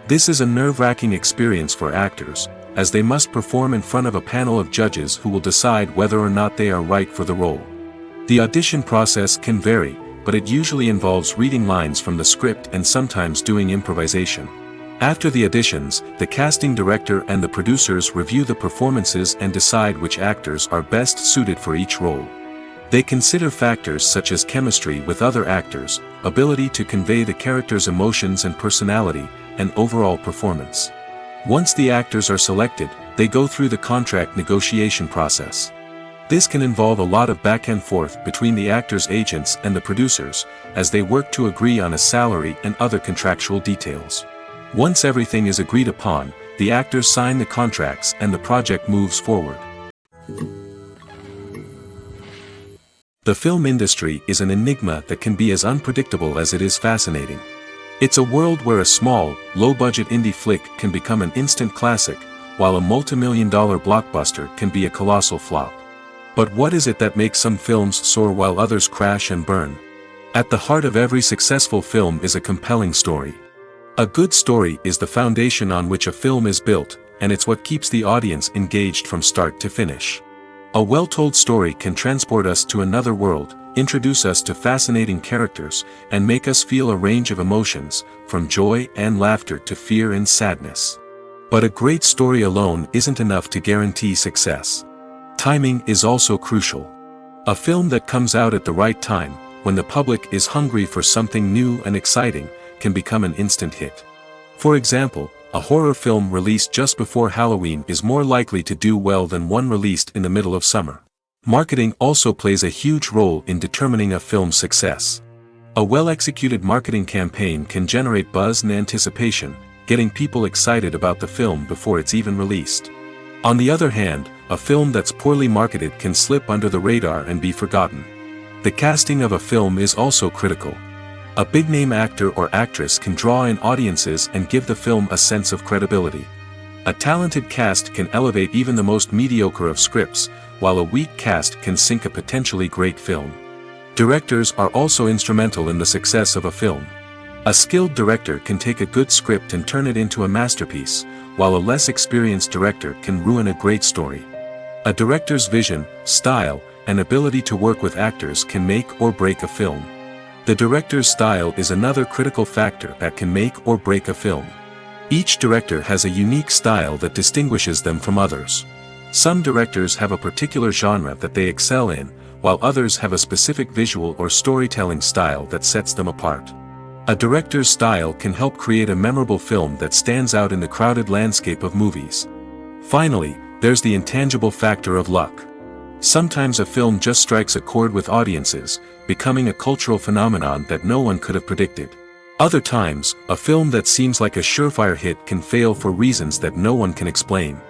This is a nerve-wracking experience for actors, as they must perform in front of a panel of judges who will decide whether or not they are right for the role. The audition process can vary, but it usually involves reading lines from the script and sometimes doing improvisation. After the auditions, the casting director and the producers review the performances and decide which actors are best suited for each role. They consider factors such as chemistry with other actors, ability to convey the character's emotions and personality, and overall performance. Once the actors are selected, they go through the contract negotiation process. This can involve a lot of back and forth between the actors' agents and the producers, as they work to agree on a salary and other contractual details. Once everything is agreed upon, the actors sign the contracts and the project moves forward. The film industry is an enigma that can be as unpredictable as it is fascinating. It's a world where a small, low-budget indie flick can become an instant classic, while a multi-million-dollar blockbuster can be a colossal flop. But what is it that makes some films soar while others crash and burn? At the heart of every successful film is a compelling story. A good story is the foundation on which a film is built, and it's what keeps the audience engaged from start to finish. A well-told story can transport us to another world, introduce us to fascinating characters, and make us feel a range of emotions, from joy and laughter to fear and sadness. But a great story alone isn't enough to guarantee success. Timing is also crucial. A film that comes out at the right time, when the public is hungry for something new and exciting, can become an instant hit. For example, a horror film released just before Halloween is more likely to do well than one released in the middle of summer. Marketing also plays a huge role in determining a film's success. A well-executed marketing campaign can generate buzz and anticipation, getting people excited about the film before it's even released. On the other hand, a film that's poorly marketed can slip under the radar and be forgotten. The casting of a film is also critical. A big-name actor or actress can draw in audiences and give the film a sense of credibility. A talented cast can elevate even the most mediocre of scripts, while a weak cast can sink a potentially great film. Directors are also instrumental in the success of a film. A skilled director can take a good script and turn it into a masterpiece, while a less experienced director can ruin a great story. A director's vision, style, and ability to work with actors can make or break a film. The director's style is another critical factor that can make or break a film. Each director has a unique style that distinguishes them from others. Some directors have a particular genre that they excel in, while others have a specific visual or storytelling style that sets them apart. A director's style can help create a memorable film that stands out in the crowded landscape of movies. Finally, there's the intangible factor of luck. Sometimes a film just strikes a chord with audiences, becoming a cultural phenomenon that no one could have predicted. Other times, a film that seems like a surefire hit can fail for reasons that no one can explain.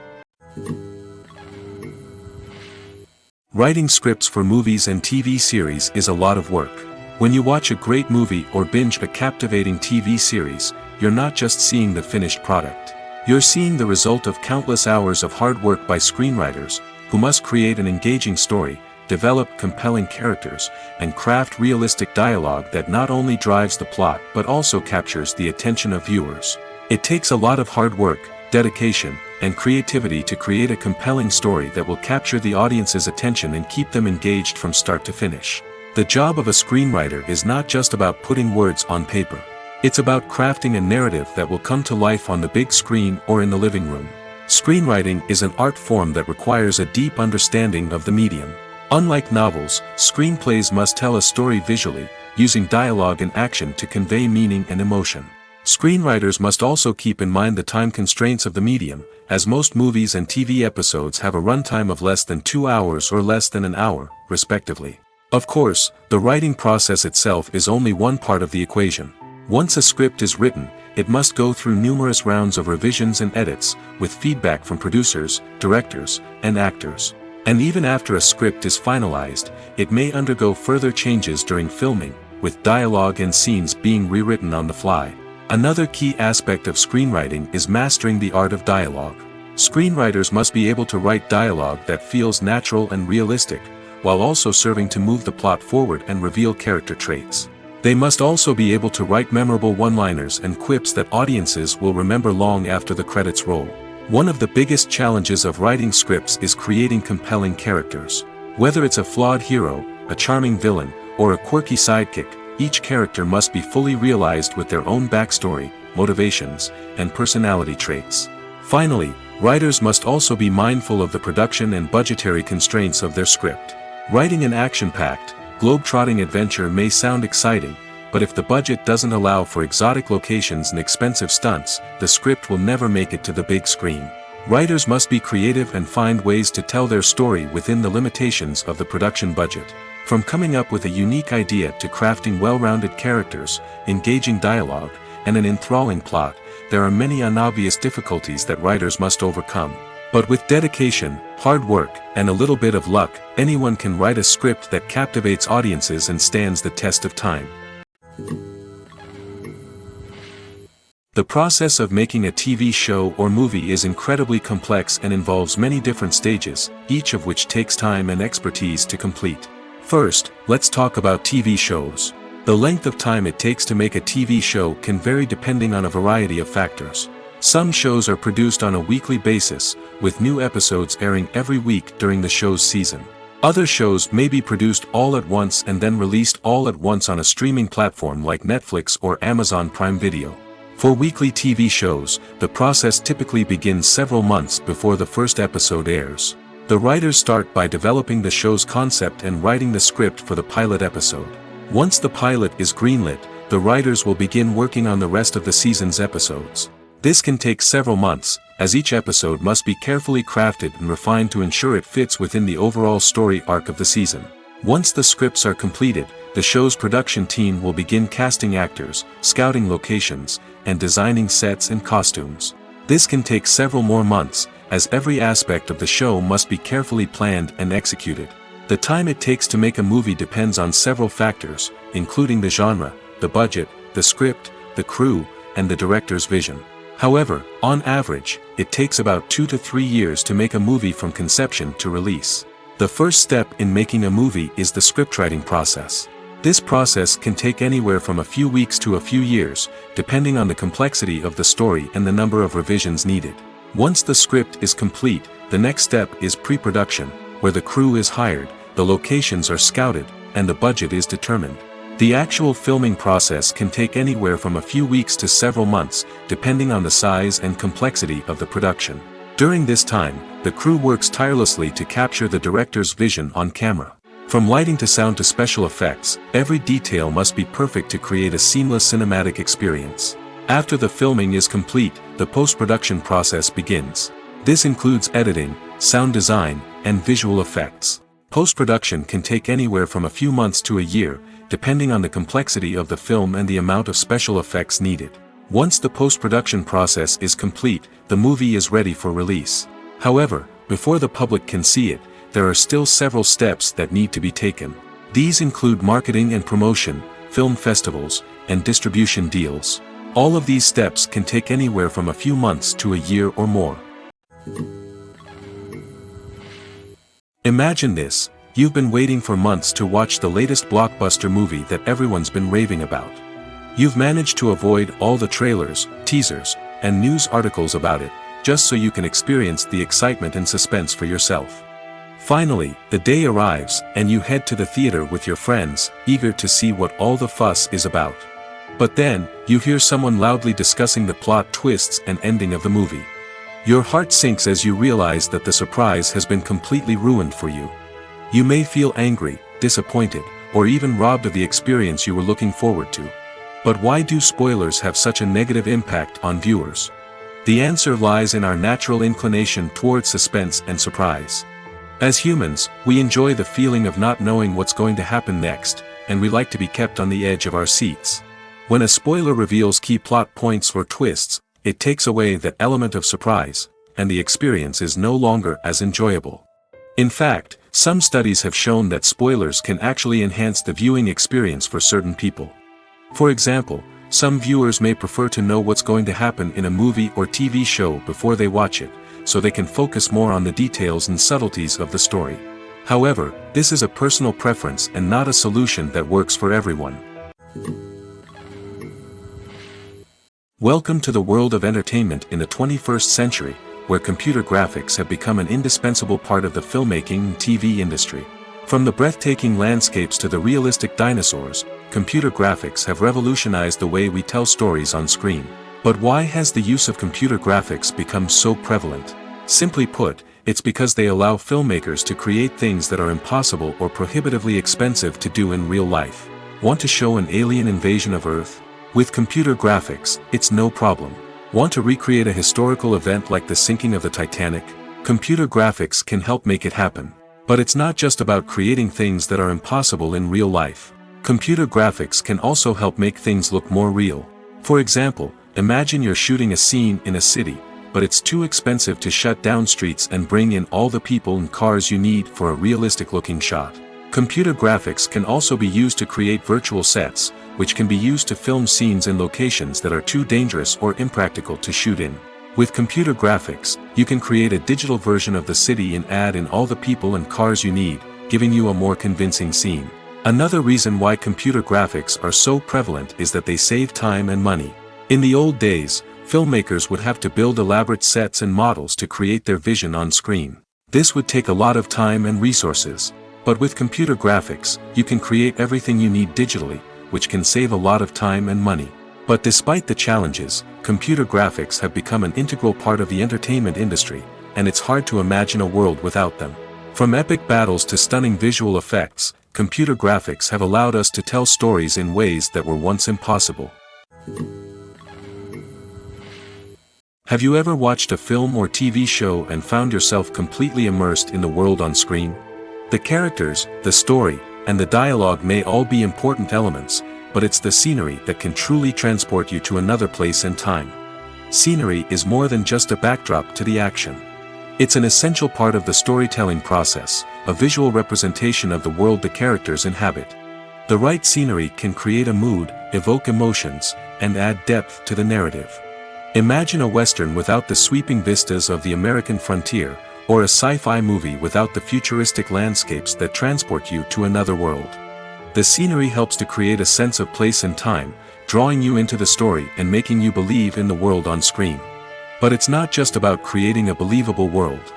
Writing scripts for movies and TV series is a lot of work. When you watch a great movie or binge a captivating TV series, you're not just seeing the finished product. You're seeing the result of countless hours of hard work by screenwriters, who must create an engaging story, develop compelling characters, and craft realistic dialogue that not only drives the plot but also captures the attention of viewers. It takes a lot of hard work, dedication, and creativity to create a compelling story that will capture the audience's attention and keep them engaged from start to finish. The job of a screenwriter is not just about putting words on paper. It's about crafting a narrative that will come to life on the big screen or in the living room. Screenwriting is an art form that requires a deep understanding of the medium. Unlike novels, screenplays must tell a story visually, using dialogue and action to convey meaning and emotion. Screenwriters must also keep in mind the time constraints of the medium, as most movies and TV episodes have a runtime of less than 2 hours or less than an hour, respectively. Of course, the writing process itself is only one part of the equation. Once a script is written, it must go through numerous rounds of revisions and edits, with feedback from producers, directors, and actors. And even after a script is finalized, it may undergo further changes during filming, with dialogue and scenes being rewritten on the fly. Another key aspect of screenwriting is mastering the art of dialogue. Screenwriters must be able to write dialogue that feels natural and realistic, while also serving to move the plot forward and reveal character traits. They must also be able to write memorable one-liners and quips that audiences will remember long after the credits roll. One of the biggest challenges of writing scripts is creating compelling characters. Whether it's a flawed hero, a charming villain, or a quirky sidekick, each character must be fully realized with their own backstory, motivations, and personality traits. Finally, writers must also be mindful of the production and budgetary constraints of their script. Writing an action-packed, globe-trotting adventure may sound exciting, but if the budget doesn't allow for exotic locations and expensive stunts, the script will never make it to the big screen. Writers must be creative and find ways to tell their story within the limitations of the production budget. From coming up with a unique idea to crafting well-rounded characters, engaging dialogue, and an enthralling plot, there are many unobvious difficulties that writers must overcome. But with dedication, hard work, and a little bit of luck, anyone can write a script that captivates audiences and stands the test of time. The process of making a TV show or movie is incredibly complex and involves many different stages, each of which takes time and expertise to complete. First, let's talk about TV shows. The length of time it takes to make a TV show can vary depending on a variety of factors. Some shows are produced on a weekly basis, with new episodes airing every week during the show's season. Other shows may be produced all at once and then released all at once on a streaming platform like Netflix or Amazon Prime Video. For weekly TV shows, the process typically begins several months before the first episode airs. The writers start by developing the show's concept and writing the script for the pilot episode. Once the pilot is greenlit, the writers will begin working on the rest of the season's episodes. This can take several months, as each episode must be carefully crafted and refined to ensure it fits within the overall story arc of the season. Once the scripts are completed, the show's production team will begin casting actors, scouting locations, and designing sets and costumes. This can take several more months, as every aspect of the show must be carefully planned and executed. The time it takes to make a movie depends on several factors, including the genre, the budget, the script, the crew, and the director's vision. However, on average, it takes about 2 to 3 years to make a movie from conception to release. The first step in making a movie is the scriptwriting process. This process can take anywhere from a few weeks to a few years, depending on the complexity of the story and the number of revisions needed. Once the script is complete, the next step is pre-production, where the crew is hired, the locations are scouted, and the budget is determined. The actual filming process can take anywhere from a few weeks to several months, depending on the size and complexity of the production. During this time, the crew works tirelessly to capture the director's vision on camera. From lighting to sound to special effects, every detail must be perfect to create a seamless cinematic experience. After the filming is complete, the post-production process begins. This includes editing, sound design, and visual effects. Post-production can take anywhere from a few months to a year, depending on the complexity of the film and the amount of special effects needed. Once the post-production process is complete, the movie is ready for release. However, before the public can see it, there are still several steps that need to be taken. These include marketing and promotion, film festivals, and distribution deals. All of these steps can take anywhere from a few months to a year or more. Imagine this. You've been waiting for months to watch the latest blockbuster movie that everyone's been raving about. You've managed to avoid all the trailers, teasers, and news articles about it, just so you can experience the excitement and suspense for yourself. Finally, the day arrives, and you head to the theater with your friends, eager to see what all the fuss is about. But then, you hear someone loudly discussing the plot twists and ending of the movie. Your heart sinks as you realize that the surprise has been completely ruined for you. You may feel angry, disappointed, or even robbed of the experience you were looking forward to. But why do spoilers have such a negative impact on viewers? The answer lies in our natural inclination towards suspense and surprise. As humans, we enjoy the feeling of not knowing what's going to happen next, and we like to be kept on the edge of our seats. When a spoiler reveals key plot points or twists, it takes away that element of surprise, and the experience is no longer as enjoyable. In fact, some studies have shown that spoilers can actually enhance the viewing experience for certain people. For example, some viewers may prefer to know what's going to happen in a movie or TV show before they watch it, so they can focus more on the details and subtleties of the story. However, this is a personal preference and not a solution that works for everyone. Welcome to the world of entertainment in the 21st century, where computer graphics have become an indispensable part of the filmmaking and TV industry. From the breathtaking landscapes to the realistic dinosaurs, computer graphics have revolutionized the way we tell stories on screen. But why has the use of computer graphics become so prevalent? Simply put, it's because they allow filmmakers to create things that are impossible or prohibitively expensive to do in real life. Want to show an alien invasion of Earth? With computer graphics, it's no problem. Want to recreate a historical event like the sinking of the Titanic? Computer graphics can help make it happen. But it's not just about creating things that are impossible in real life. Computer graphics can also help make things look more real. For example, imagine you're shooting a scene in a city, but it's too expensive to shut down streets and bring in all the people and cars you need for a realistic-looking shot. Computer graphics can also be used to create virtual sets, which can be used to film scenes in locations that are too dangerous or impractical to shoot in. With computer graphics, you can create a digital version of the city and add in all the people and cars you need, giving you a more convincing scene. Another reason why computer graphics are so prevalent is that they save time and money. In the old days, filmmakers would have to build elaborate sets and models to create their vision on screen. This would take a lot of time and resources. But with computer graphics, you can create everything you need digitally, which can save a lot of time and money. But despite the challenges, computer graphics have become an integral part of the entertainment industry, and it's hard to imagine a world without them. From epic battles to stunning visual effects, computer graphics have allowed us to tell stories in ways that were once impossible. Have you ever watched a film or TV show and found yourself completely immersed in the world on screen? The characters, the story, and the dialogue may all be important elements, but it's the scenery that can truly transport you to another place and time. Scenery is more than just a backdrop to the action. It's an essential part of the storytelling process, a visual representation of the world the characters inhabit. The right scenery can create a mood, evoke emotions, and add depth to the narrative. Imagine a Western without the sweeping vistas of the American frontier, or a sci-fi movie without the futuristic landscapes that transport you to another world. The scenery helps to create a sense of place and time, drawing you into the story and making you believe in the world on screen. But it's not just about creating a believable world.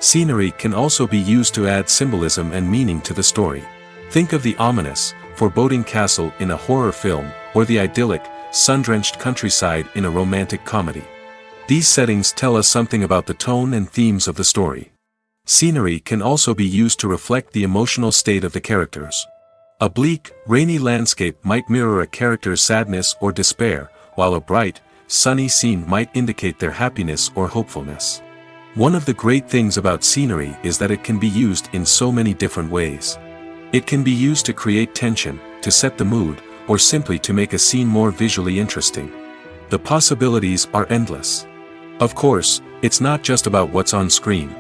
Scenery can also be used to add symbolism and meaning to the story. Think of the ominous, foreboding castle in a horror film, or the idyllic, sun-drenched countryside in a romantic comedy. These settings tell us something about the tone and themes of the story. Scenery can also be used to reflect the emotional state of the characters. A bleak, rainy landscape might mirror a character's sadness or despair, while a bright, sunny scene might indicate their happiness or hopefulness. One of the great things about scenery is that it can be used in so many different ways. It can be used to create tension, to set the mood, or simply to make a scene more visually interesting. The possibilities are endless. Of course, it's not just about what's on screen.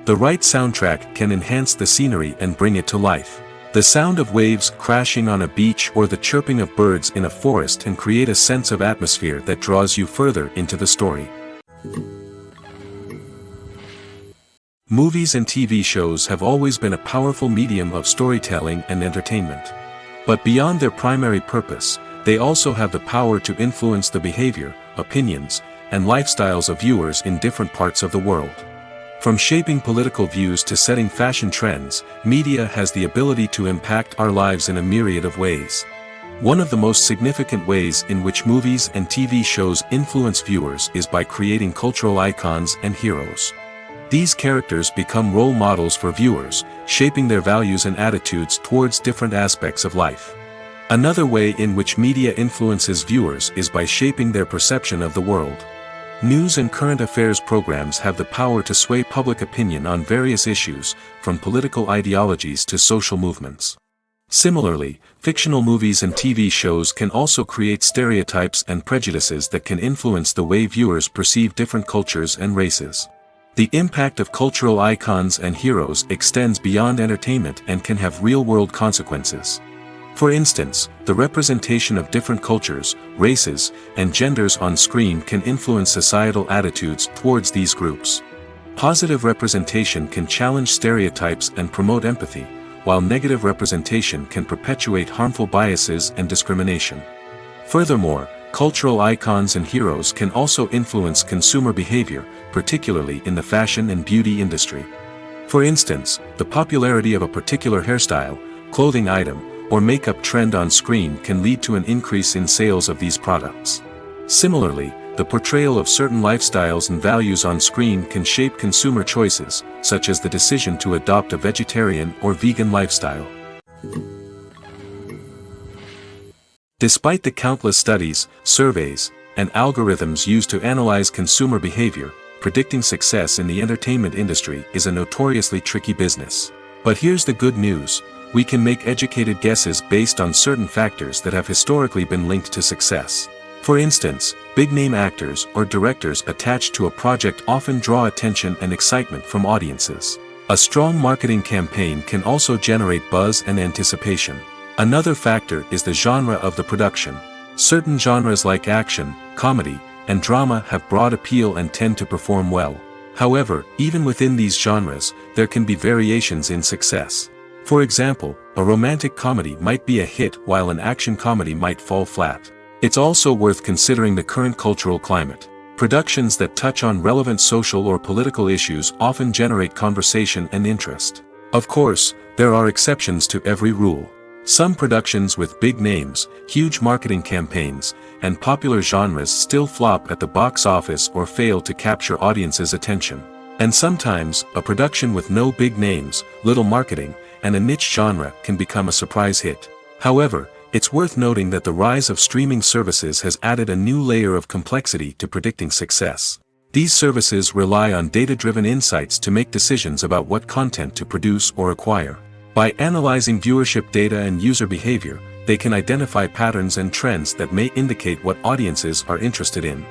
The right soundtrack can enhance the scenery and bring it to life. The sound of waves crashing on a beach or the chirping of birds in a forest can create a sense of atmosphere that draws you further into the story. Movies and TV shows have always been a powerful medium of storytelling and entertainment. But beyond their primary purpose, they also have the power to influence the behavior, opinions, and lifestyles of viewers in different parts of the world. From shaping political views to setting fashion trends, media has the ability to impact our lives in a myriad of ways. One of the most significant ways in which movies and TV shows influence viewers is by creating cultural icons and heroes. These characters become role models for viewers, shaping their values and attitudes towards different aspects of life. Another way in which media influences viewers is by shaping their perception of the world. News and current affairs programs have the power to sway public opinion on various issues, from political ideologies to social movements. Similarly, fictional movies and TV shows can also create stereotypes and prejudices that can influence the way viewers perceive different cultures and races. The impact of cultural icons and heroes extends beyond entertainment and can have real-world consequences. For instance, the representation of different cultures, races, and genders on screen can influence societal attitudes towards these groups. Positive representation can challenge stereotypes and promote empathy, while negative representation can perpetuate harmful biases and discrimination. Furthermore, cultural icons and heroes can also influence consumer behavior, particularly in the fashion and beauty industry. For instance, the popularity of a particular hairstyle, clothing item, or makeup trend on screen can lead to an increase in sales of these products. Similarly, the portrayal of certain lifestyles and values on screen can shape consumer choices, such as the decision to adopt a vegetarian or vegan lifestyle. Despite the countless studies, surveys, and algorithms used to analyze consumer behavior, predicting success in the entertainment industry is a notoriously tricky business. But here's the good news: we can make educated guesses based on certain factors that have historically been linked to success. For instance, big-name actors or directors attached to a project often draw attention and excitement from audiences. A strong marketing campaign can also generate buzz and anticipation. Another factor is the genre of the production. Certain genres like action, comedy, and drama have broad appeal and tend to perform well. However, even within these genres, there can be variations in success. For example, a romantic comedy might be a hit while an action comedy might fall flat. It's also worth considering the current cultural climate. Productions that touch on relevant social or political issues often generate conversation and interest. Of course, there are exceptions to every rule. Some productions with big names, huge marketing campaigns, and popular genres still flop at the box office or fail to capture audiences' attention. And sometimes, a production with no big names, little marketing, and a niche genre can become a surprise hit. However, it's worth noting that the rise of streaming services has added a new layer of complexity to predicting success. These services rely on data-driven insights to make decisions about what content to produce or acquire. By analyzing viewership data and user behavior, they can identify patterns and trends that may indicate what audiences are interested in.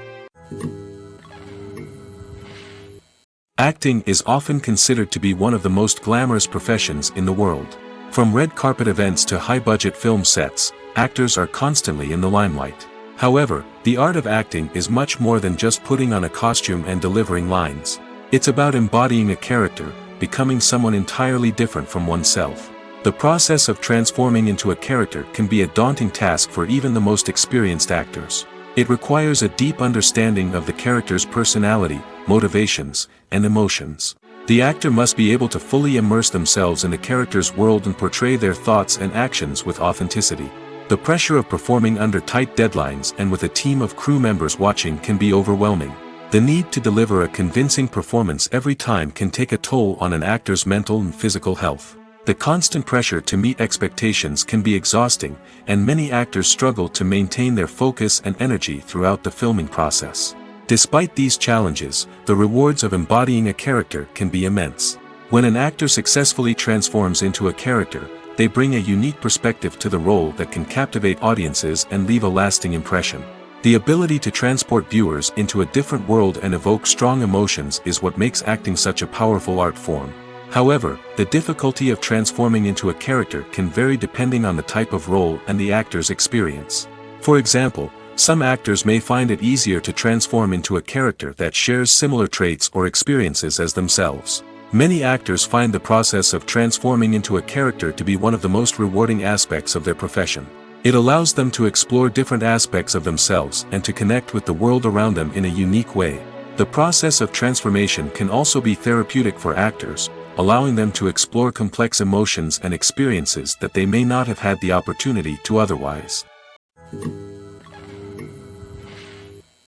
Acting is often considered to be one of the most glamorous professions in the world. From red carpet events to high-budget film sets, actors are constantly in the limelight. However, the art of acting is much more than just putting on a costume and delivering lines. It's about embodying a character, becoming someone entirely different from oneself. The process of transforming into a character can be a daunting task for even the most experienced actors. It requires a deep understanding of the character's personality, motivations, and emotions. The actor must be able to fully immerse themselves in the character's world and portray their thoughts and actions with authenticity. The pressure of performing under tight deadlines and with a team of crew members watching can be overwhelming. The need to deliver a convincing performance every time can take a toll on an actor's mental and physical health. The constant pressure to meet expectations can be exhausting, and many actors struggle to maintain their focus and energy throughout the filming process. Despite these challenges, the rewards of embodying a character can be immense. When an actor successfully transforms into a character, they bring a unique perspective to the role that can captivate audiences and leave a lasting impression. The ability to transport viewers into a different world and evoke strong emotions is what makes acting such a powerful art form. However, the difficulty of transforming into a character can vary depending on the type of role and the actor's experience. For example, some actors may find it easier to transform into a character that shares similar traits or experiences as themselves. Many actors find the process of transforming into a character to be one of the most rewarding aspects of their profession. It allows them to explore different aspects of themselves and to connect with the world around them in a unique way. The process of transformation can also be therapeutic for actors, allowing them to explore complex emotions and experiences that they may not have had the opportunity to otherwise.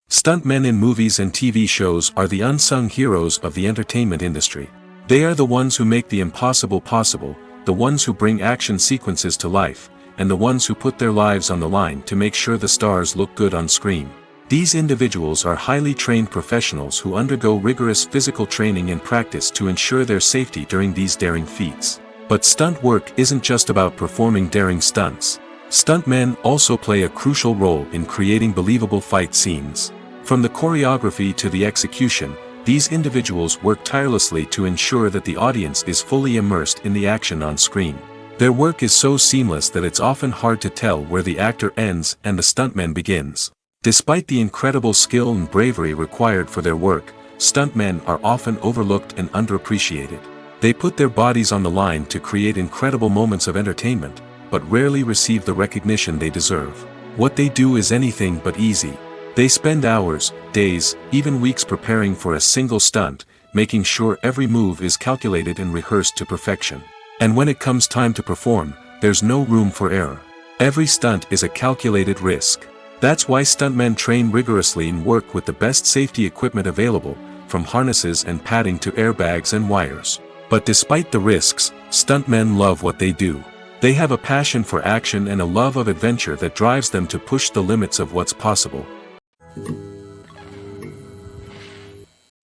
Stuntmen in movies and TV shows are the unsung heroes of the entertainment industry. They are the ones who make the impossible possible, the ones who bring action sequences to life, and the ones who put their lives on the line to make sure the stars look good on screen. These individuals are highly trained professionals who undergo rigorous physical training and practice to ensure their safety during these daring feats. But stunt work isn't just about performing daring stunts. Stuntmen also play a crucial role in creating believable fight scenes. From the choreography to the execution, these individuals work tirelessly to ensure that the audience is fully immersed in the action on screen. Their work is so seamless that it's often hard to tell where the actor ends and the stuntman begins. Despite the incredible skill and bravery required for their work, stuntmen are often overlooked and underappreciated. They put their bodies on the line to create incredible moments of entertainment, but rarely receive the recognition they deserve. What they do is anything but easy. They spend hours, days, even weeks preparing for a single stunt, making sure every move is calculated and rehearsed to perfection. And when it comes time to perform, there's no room for error. Every stunt is a calculated risk. That's why stuntmen train rigorously and work with the best safety equipment available, from harnesses and padding to airbags and wires. But despite the risks, stuntmen love what they do. They have a passion for action and a love of adventure that drives them to push the limits of what's possible.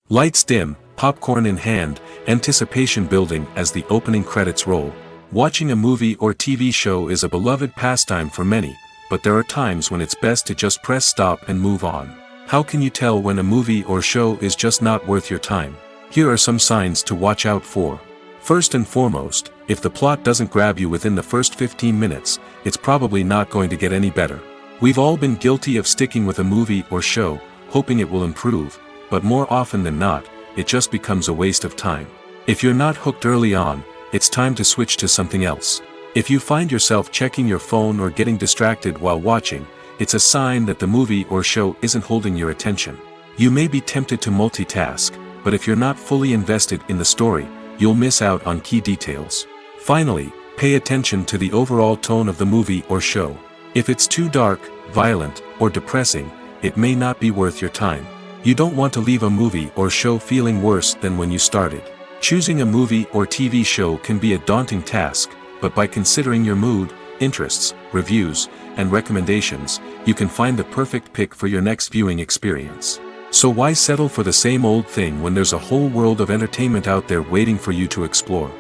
Lights dim, popcorn in hand, anticipation building as the opening credits roll. Watching a movie or TV show is a beloved pastime for many, but there are times when it's best to just press stop and move on. How can you tell when a movie or show is just not worth your time? Here are some signs to watch out for. First and foremost, if the plot doesn't grab you within the first 15 minutes, it's probably not going to get any better. We've all been guilty of sticking with a movie or show, hoping it will improve, but more often than not, it just becomes a waste of time. If you're not hooked early on, it's time to switch to something else. If you find yourself checking your phone or getting distracted while watching, it's a sign that the movie or show isn't holding your attention. You may be tempted to multitask, but if you're not fully invested in the story, you'll miss out on key details. Finally, pay attention to the overall tone of the movie or show. If it's too dark, violent, or depressing, it may not be worth your time. You don't want to leave a movie or show feeling worse than when you started. Choosing a movie or TV show can be a daunting task, but by considering your mood, interests, reviews, and recommendations, you can find the perfect pick for your next viewing experience. So why settle for the same old thing when there's a whole world of entertainment out there waiting for you to explore?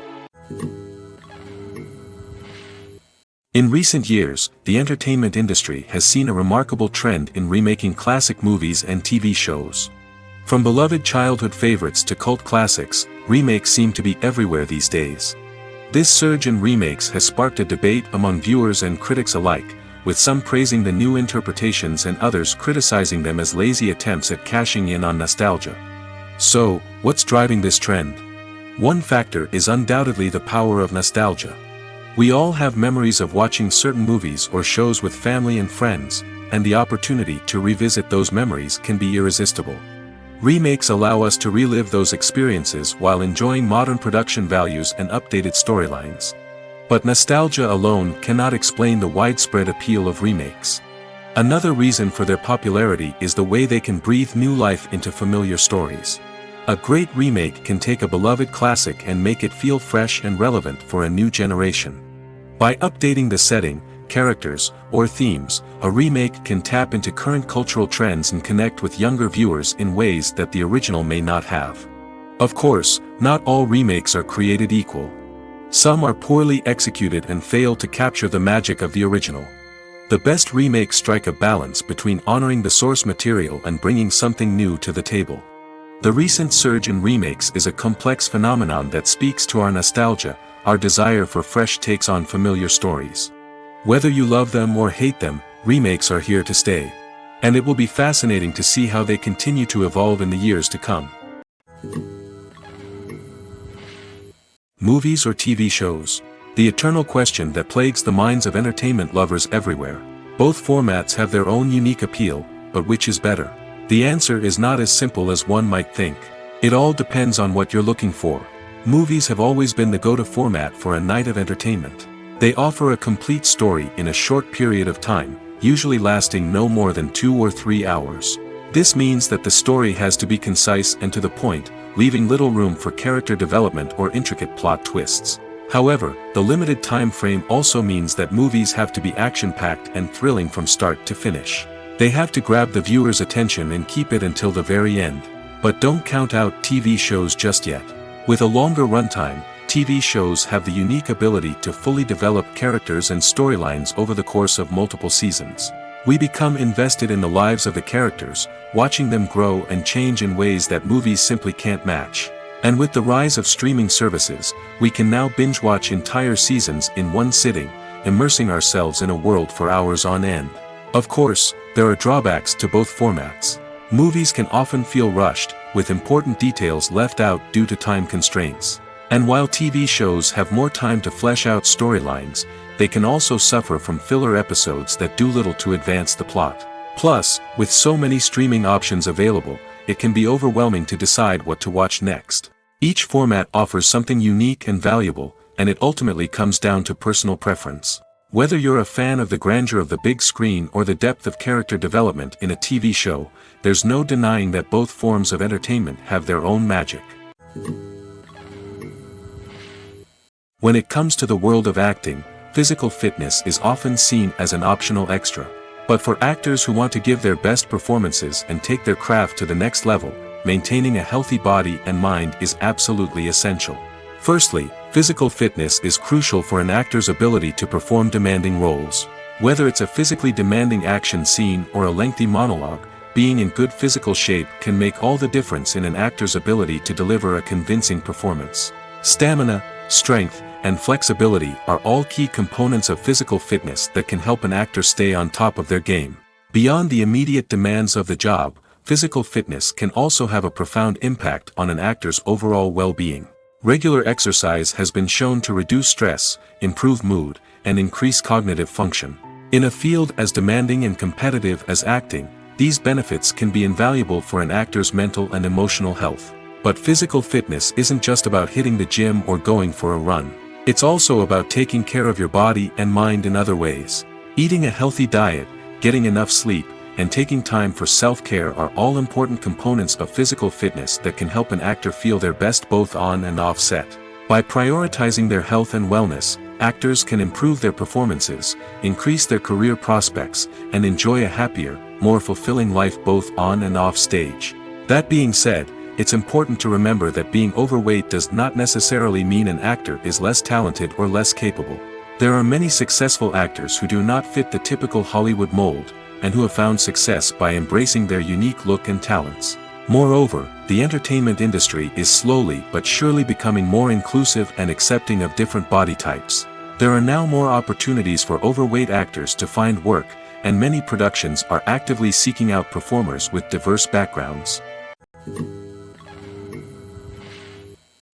In recent years, the entertainment industry has seen a remarkable trend in remaking classic movies and TV shows. From beloved childhood favorites to cult classics, remakes seem to be everywhere these days. This surge in remakes has sparked a debate among viewers and critics alike, with some praising the new interpretations and others criticizing them as lazy attempts at cashing in on nostalgia. So, what's driving this trend? One factor is undoubtedly the power of nostalgia. We all have memories of watching certain movies or shows with family and friends, and the opportunity to revisit those memories can be irresistible. Remakes allow us to relive those experiences while enjoying modern production values and updated storylines. But nostalgia alone cannot explain the widespread appeal of remakes. Another reason for their popularity is the way they can breathe new life into familiar stories. A great remake can take a beloved classic and make it feel fresh and relevant for a new generation. By updating the setting, characters, or themes, a remake can tap into current cultural trends and connect with younger viewers in ways that the original may not have. Of course, not all remakes are created equal. Some are poorly executed and fail to capture the magic of the original. The best remakes strike a balance between honoring the source material and bringing something new to the table. The recent surge in remakes is a complex phenomenon that speaks to our nostalgia, our desire for fresh takes on familiar stories. Whether you love them or hate them, remakes are here to stay. And it will be fascinating to see how they continue to evolve in the years to come. Movies or TV shows? The eternal question that plagues the minds of entertainment lovers everywhere. Both formats have their own unique appeal, but which is better? The answer is not as simple as one might think. It all depends on what you're looking for. Movies have always been the go-to format for a night of entertainment. They offer a complete story in a short period of time, usually lasting no more than 2 or 3 hours. This means that the story has to be concise and to the point, leaving little room for character development or intricate plot twists. However, the limited time frame also means that movies have to be action-packed and thrilling from start to finish. They have to grab the viewer's attention and keep it until the very end. But don't count out TV shows just yet. With a longer runtime, TV shows have the unique ability to fully develop characters and storylines over the course of multiple seasons. We become invested in the lives of the characters, watching them grow and change in ways that movies simply can't match. And with the rise of streaming services, we can now binge-watch entire seasons in one sitting, immersing ourselves in a world for hours on end. Of course, there are drawbacks to both formats. Movies can often feel rushed, with important details left out due to time constraints. And while TV shows have more time to flesh out storylines, they can also suffer from filler episodes that do little to advance the plot. Plus, with so many streaming options available, it can be overwhelming to decide what to watch next. Each format offers something unique and valuable, and it ultimately comes down to personal preference. Whether you're a fan of the grandeur of the big screen or the depth of character development in a TV show, there's no denying that both forms of entertainment have their own magic. When it comes to the world of acting, physical fitness is often seen as an optional extra. But for actors who want to give their best performances and take their craft to the next level, maintaining a healthy body and mind is absolutely essential. Firstly, physical fitness is crucial for an actor's ability to perform demanding roles. Whether it's a physically demanding action scene or a lengthy monologue, being in good physical shape can make all the difference in an actor's ability to deliver a convincing performance. Stamina, strength, and flexibility are all key components of physical fitness that can help an actor stay on top of their game. Beyond the immediate demands of the job, physical fitness can also have a profound impact on an actor's overall well-being. Regular exercise has been shown to reduce stress, improve mood, and increase cognitive function. In a field as demanding and competitive as acting, these benefits can be invaluable for an actor's mental and emotional health. But physical fitness isn't just about hitting the gym or going for a run. It's also about taking care of your body and mind in other ways. Eating a healthy diet, getting enough sleep, and taking time for self-care are all important components of physical fitness that can help an actor feel their best both on and off set. By prioritizing their health and wellness, actors can improve their performances, increase their career prospects, and enjoy a happier, more fulfilling life both on and off stage. That being said, it's important to remember that being overweight does not necessarily mean an actor is less talented or less capable. There are many successful actors who do not fit the typical Hollywood mold, and who have found success by embracing their unique look and talents. Moreover, the entertainment industry is slowly but surely becoming more inclusive and accepting of different body types. There are now more opportunities for overweight actors to find work, and many productions are actively seeking out performers with diverse backgrounds.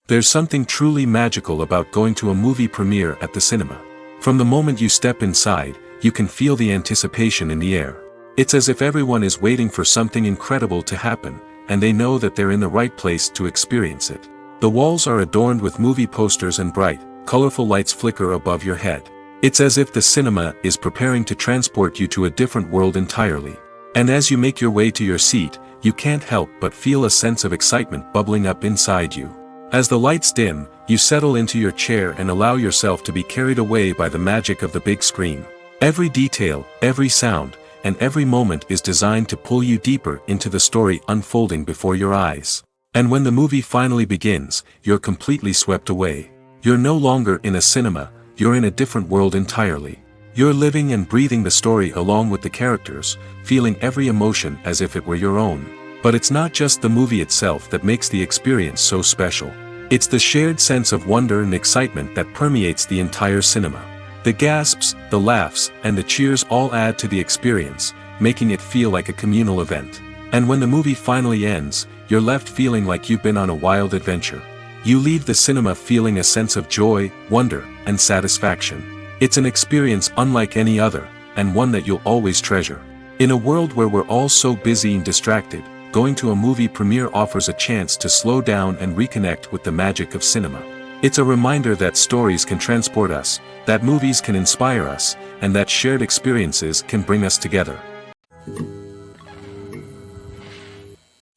There's something truly magical about going to a movie premiere at the cinema. From the moment you step inside, you can feel the anticipation in the air. It's as if everyone is waiting for something incredible to happen, and they know that they're in the right place to experience it. The walls are adorned with movie posters and bright, colorful lights flicker above your head. It's as if the cinema is preparing to transport you to a different world entirely. And as you make your way to your seat, you can't help but feel a sense of excitement bubbling up inside you. As the lights dim, you settle into your chair and allow yourself to be carried away by the magic of the big screen. Every detail, every sound, and every moment is designed to pull you deeper into the story unfolding before your eyes. And when the movie finally begins, you're completely swept away. You're no longer in a cinema, you're in a different world entirely. You're living and breathing the story along with the characters, feeling every emotion as if it were your own. But it's not just the movie itself that makes the experience so special. It's the shared sense of wonder and excitement that permeates the entire cinema. The gasps, the laughs, and the cheers all add to the experience, making it feel like a communal event. And when the movie finally ends, you're left feeling like you've been on a wild adventure. You leave the cinema feeling a sense of joy, wonder, and satisfaction. It's an experience unlike any other, and one that you'll always treasure. In a world where we're all so busy and distracted, going to a movie premiere offers a chance to slow down and reconnect with the magic of cinema. It's a reminder that stories can transport us, that movies can inspire us, and that shared experiences can bring us together.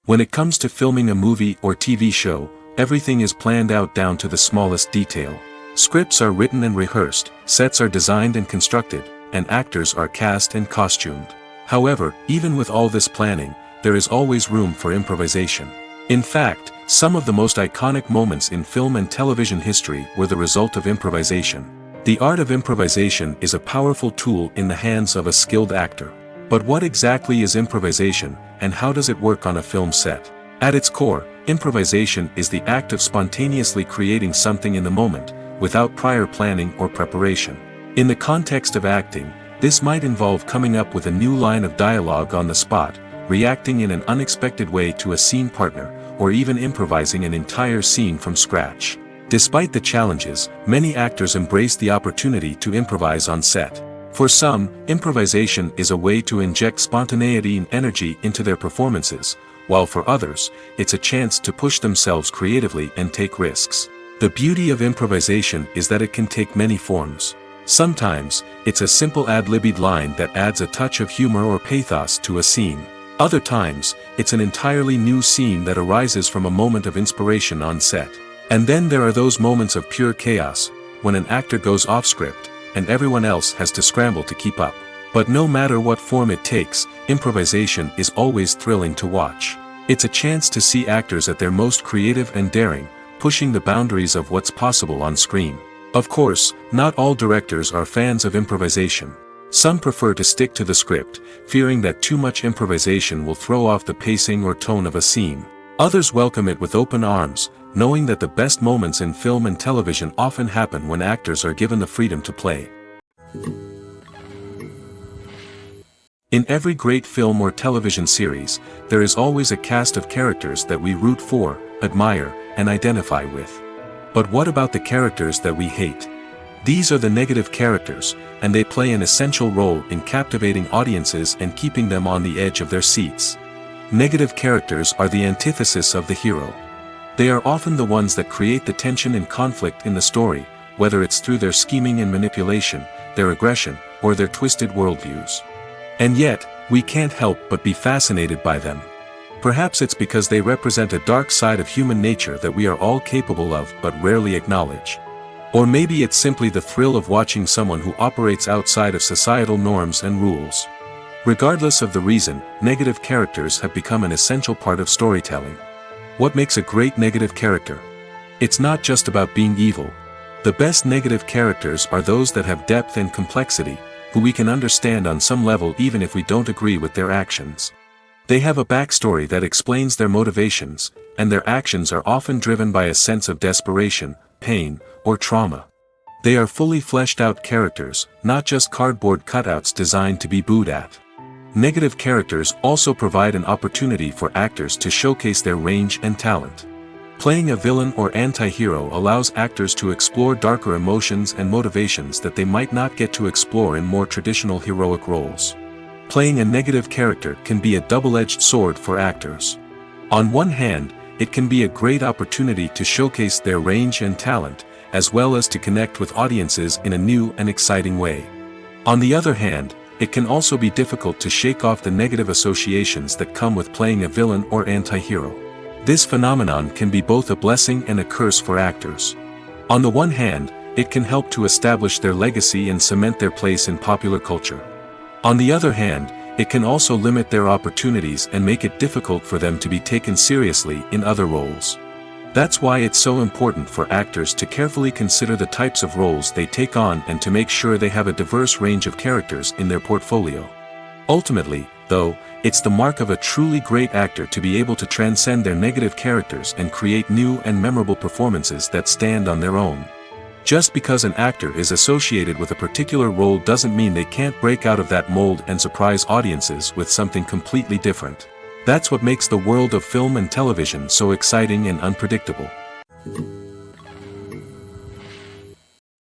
When it comes to filming a movie or TV show, everything is planned out down to the smallest detail. Scripts are written and rehearsed, sets are designed and constructed, and actors are cast and costumed. However, even with all this planning, there is always room for improvisation. In fact, some of the most iconic moments in film and television history were the result of improvisation. The art of improvisation is a powerful tool in the hands of a skilled actor. But what exactly is improvisation, and how does it work on a film set? At its core, improvisation is the act of spontaneously creating something in the moment, without prior planning or preparation. In the context of acting, this might involve coming up with a new line of dialogue on the spot, reacting in an unexpected way to a scene partner, or even improvising an entire scene from scratch. Despite the challenges, many actors embrace the opportunity to improvise on set. For some, improvisation is a way to inject spontaneity and energy into their performances, while for others, it's a chance to push themselves creatively and take risks. The beauty of improvisation is that it can take many forms. Sometimes, it's a simple ad-libbed line that adds a touch of humor or pathos to a scene. Other times, it's an entirely new scene that arises from a moment of inspiration on set. And then there are those moments of pure chaos, when an actor goes off script, and everyone else has to scramble to keep up. But no matter what form it takes, improvisation is always thrilling to watch. It's a chance to see actors at their most creative and daring, pushing the boundaries of what's possible on screen. Of course, not all directors are fans of improvisation. Some prefer to stick to the script, fearing that too much improvisation will throw off the pacing or tone of a scene. Others welcome it with open arms, knowing that the best moments in film and television often happen when actors are given the freedom to play. In every great film or television series, there is always a cast of characters that we root for, admire, and identify with. But what about the characters that we hate? These are the negative characters, and they play an essential role in captivating audiences and keeping them on the edge of their seats. Negative characters are the antithesis of the hero. They are often the ones that create the tension and conflict in the story, whether it's through their scheming and manipulation, their aggression, or their twisted worldviews. And yet, we can't help but be fascinated by them. Perhaps it's because they represent a dark side of human nature that we are all capable of but rarely acknowledge. Or maybe it's simply the thrill of watching someone who operates outside of societal norms and rules. Regardless of the reason, negative characters have become an essential part of storytelling. What makes a great negative character? It's not just about being evil. The best negative characters are those that have depth and complexity, who we can understand on some level even if we don't agree with their actions. They have a backstory that explains their motivations, and their actions are often driven by a sense of desperation, pain, or trauma. They are fully fleshed out characters, not just cardboard cutouts designed to be booed at. Negative characters also provide an opportunity for actors to showcase their range and talent. Playing a villain or anti-hero allows actors to explore darker emotions and motivations that they might not get to explore in more traditional heroic roles. Playing a negative character can be a double-edged sword for actors. On one hand, it can be a great opportunity to showcase their range and talent, as well as to connect with audiences in a new and exciting way. On the other hand, it can also be difficult to shake off the negative associations that come with playing a villain or anti-hero. This phenomenon can be both a blessing and a curse for actors. On the one hand, it can help to establish their legacy and cement their place in popular culture. On the other hand, it can also limit their opportunities and make it difficult for them to be taken seriously in other roles. That's why it's so important for actors to carefully consider the types of roles they take on and to make sure they have a diverse range of characters in their portfolio. Ultimately, though, it's the mark of a truly great actor to be able to transcend their negative characters and create new and memorable performances that stand on their own. Just because an actor is associated with a particular role doesn't mean they can't break out of that mold and surprise audiences with something completely different. That's what makes the world of film and television so exciting and unpredictable.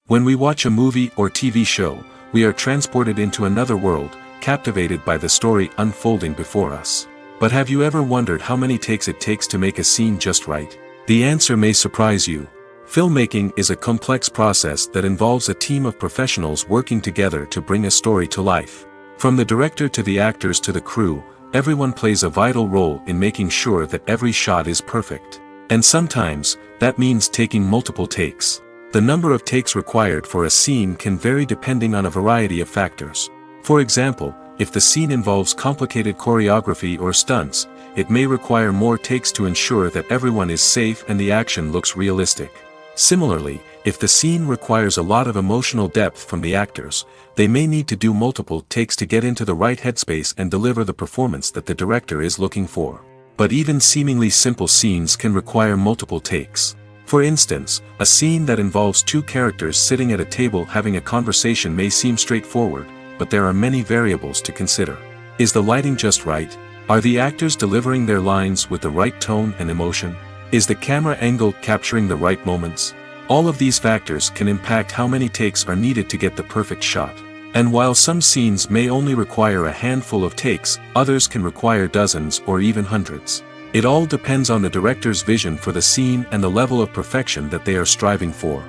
When we watch a movie or TV show, we are transported into another world, captivated by the story unfolding before us. But have you ever wondered how many takes it takes to make a scene just right? The answer may surprise you. Filmmaking is a complex process that involves a team of professionals working together to bring a story to life. From the director to the actors to the crew, everyone plays a vital role in making sure that every shot is perfect. And sometimes, that means taking multiple takes. The number of takes required for a scene can vary depending on a variety of factors. For example, if the scene involves complicated choreography or stunts, it may require more takes to ensure that everyone is safe and the action looks realistic. Similarly, if the scene requires a lot of emotional depth from the actors, they may need to do multiple takes to get into the right headspace and deliver the performance that the director is looking for. But even seemingly simple scenes can require multiple takes. For instance, a scene that involves two characters sitting at a table having a conversation may seem straightforward, but there are many variables to consider. Is the lighting just right? Are the actors delivering their lines with the right tone and emotion? Is the camera angle capturing the right moments? All of these factors can impact how many takes are needed to get the perfect shot. And while some scenes may only require a handful of takes, others can require dozens or even hundreds. It all depends on the director's vision for the scene and the level of perfection that they are striving for.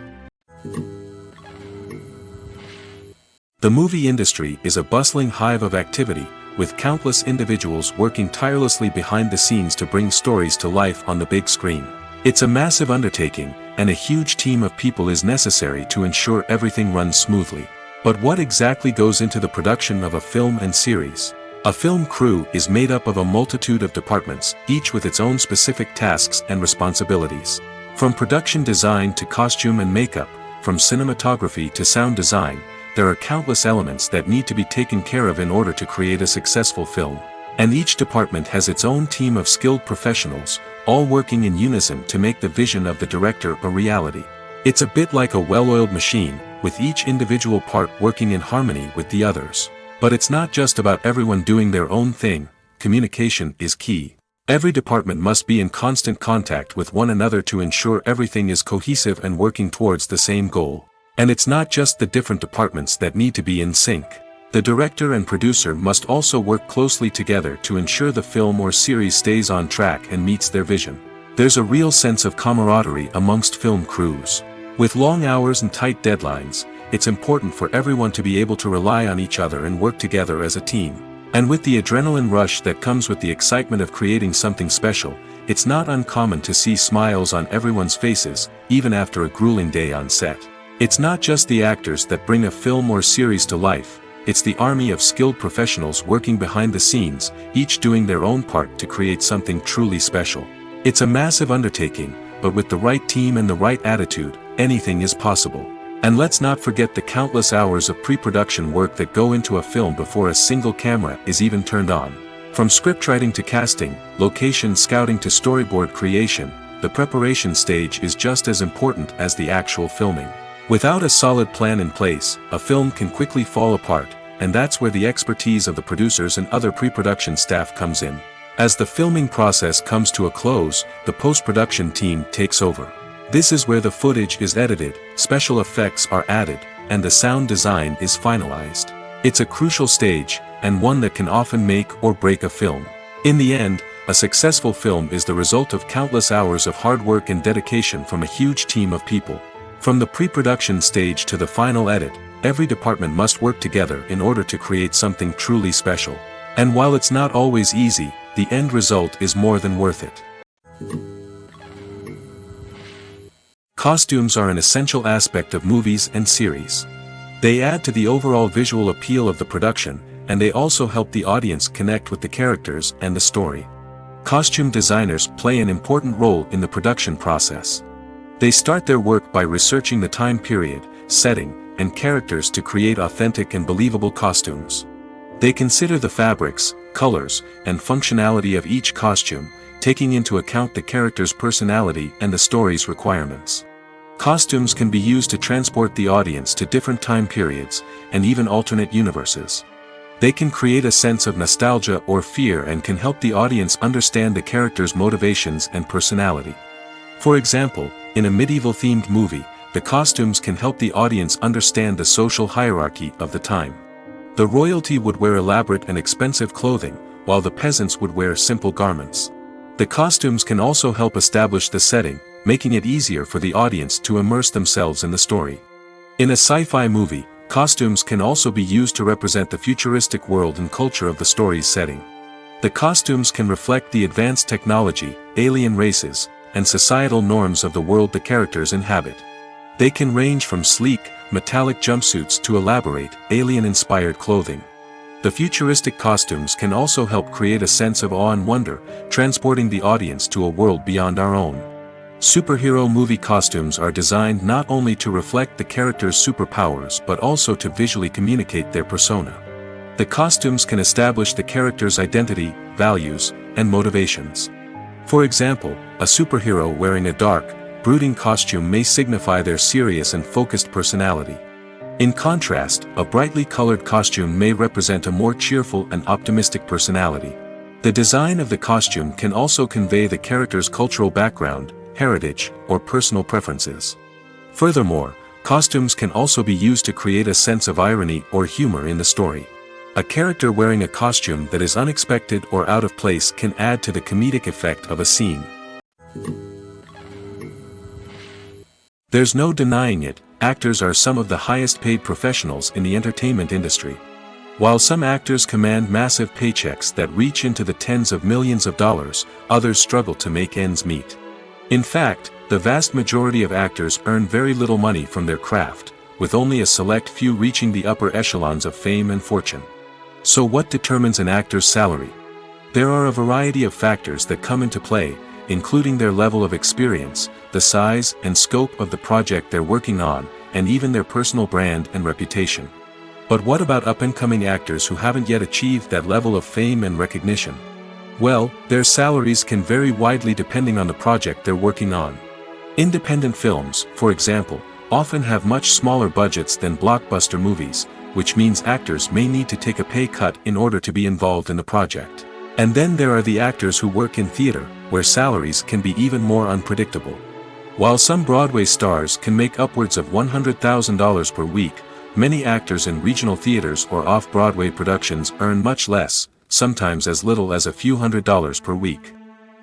The movie industry is a bustling hive of activity, with countless individuals working tirelessly behind the scenes to bring stories to life on the big screen. It's a massive undertaking, and a huge team of people is necessary to ensure everything runs smoothly. But what exactly goes into the production of a film and series? A film crew is made up of a multitude of departments, each with its own specific tasks and responsibilities. From production design to costume and makeup, from cinematography to sound design, there are countless elements that need to be taken care of in order to create a successful film. And each department has its own team of skilled professionals, all working in unison to make the vision of the director a reality. It's a bit like a well-oiled machine, with each individual part working in harmony with the others. But it's not just about everyone doing their own thing. Communication is key. Every department must be in constant contact with one another to ensure everything is cohesive and working towards the same goal. And it's not just the different departments that need to be in sync. The director and producer must also work closely together to ensure the film or series stays on track and meets their vision. There's a real sense of camaraderie amongst film crews. With long hours and tight deadlines, it's important for everyone to be able to rely on each other and work together as a team. And with the adrenaline rush that comes with the excitement of creating something special, it's not uncommon to see smiles on everyone's faces, even after a grueling day on set. It's not just the actors that bring a film or series to life, it's the army of skilled professionals working behind the scenes, each doing their own part to create something truly special. It's a massive undertaking, but with the right team and the right attitude, anything is possible. And let's not forget the countless hours of pre-production work that go into a film before a single camera is even turned on. From scriptwriting to casting, location scouting to storyboard creation, the preparation stage is just as important as the actual filming. Without a solid plan in place, a film can quickly fall apart, and that's where the expertise of the producers and other pre-production staff comes in. As the filming process comes to a close, the post-production team takes over. This is where the footage is edited, special effects are added, and the sound design is finalized. It's a crucial stage, and one that can often make or break a film. In the end, a successful film is the result of countless hours of hard work and dedication from a huge team of people. From the pre-production stage to the final edit, every department must work together in order to create something truly special. And while it's not always easy, the end result is more than worth it. Costumes are an essential aspect of movies and series. They add to the overall visual appeal of the production, and they also help the audience connect with the characters and the story. Costume designers play an important role in the production process. They start their work by researching the time period, setting, and characters to create authentic and believable costumes. They consider the fabrics, colors, and functionality of each costume, taking into account the character's personality and the story's requirements. Costumes can be used to transport the audience to different time periods, and even alternate universes. They can create a sense of nostalgia or fear and can help the audience understand the character's motivations and personality. For example, in a medieval-themed movie, the costumes can help the audience understand the social hierarchy of the time. The royalty would wear elaborate and expensive clothing, while the peasants would wear simple garments. The costumes can also help establish the setting, making it easier for the audience to immerse themselves in the story. In a sci-fi movie, costumes can also be used to represent the futuristic world and culture of the story's setting. The costumes can reflect the advanced technology, alien races, and societal norms of the world the characters inhabit. They can range from sleek, metallic jumpsuits to elaborate, alien-inspired clothing. The futuristic costumes can also help create a sense of awe and wonder, transporting the audience to a world beyond our own. Superhero movie costumes are designed not only to reflect the character's superpowers but also to visually communicate their persona. The costumes can establish the character's identity, values, and motivations. For example, a superhero wearing a dark, brooding costume may signify their serious and focused personality. In contrast, a brightly colored costume may represent a more cheerful and optimistic personality. The design of the costume can also convey the character's cultural background, heritage, or personal preferences. Furthermore, costumes can also be used to create a sense of irony or humor in the story. A character wearing a costume that is unexpected or out of place can add to the comedic effect of a scene. There's no denying it, actors are some of the highest paid professionals in the entertainment industry. While some actors command massive paychecks that reach into the tens of millions of dollars, others struggle to make ends meet. In fact, the vast majority of actors earn very little money from their craft, with only a select few reaching the upper echelons of fame and fortune. So what determines an actor's salary? There are a variety of factors that come into play, including their level of experience, the size and scope of the project they're working on, and even their personal brand and reputation. But what about up-and-coming actors who haven't yet achieved that level of fame and recognition? Well, their salaries can vary widely depending on the project they're working on. Independent films, for example, often have much smaller budgets than blockbuster movies, which means actors may need to take a pay cut in order to be involved in the project. And then there are the actors who work in theater, where salaries can be even more unpredictable. While some Broadway stars can make upwards of $100,000 per week, many actors in regional theaters or off-Broadway productions earn much less, sometimes as little as a few $100s per week.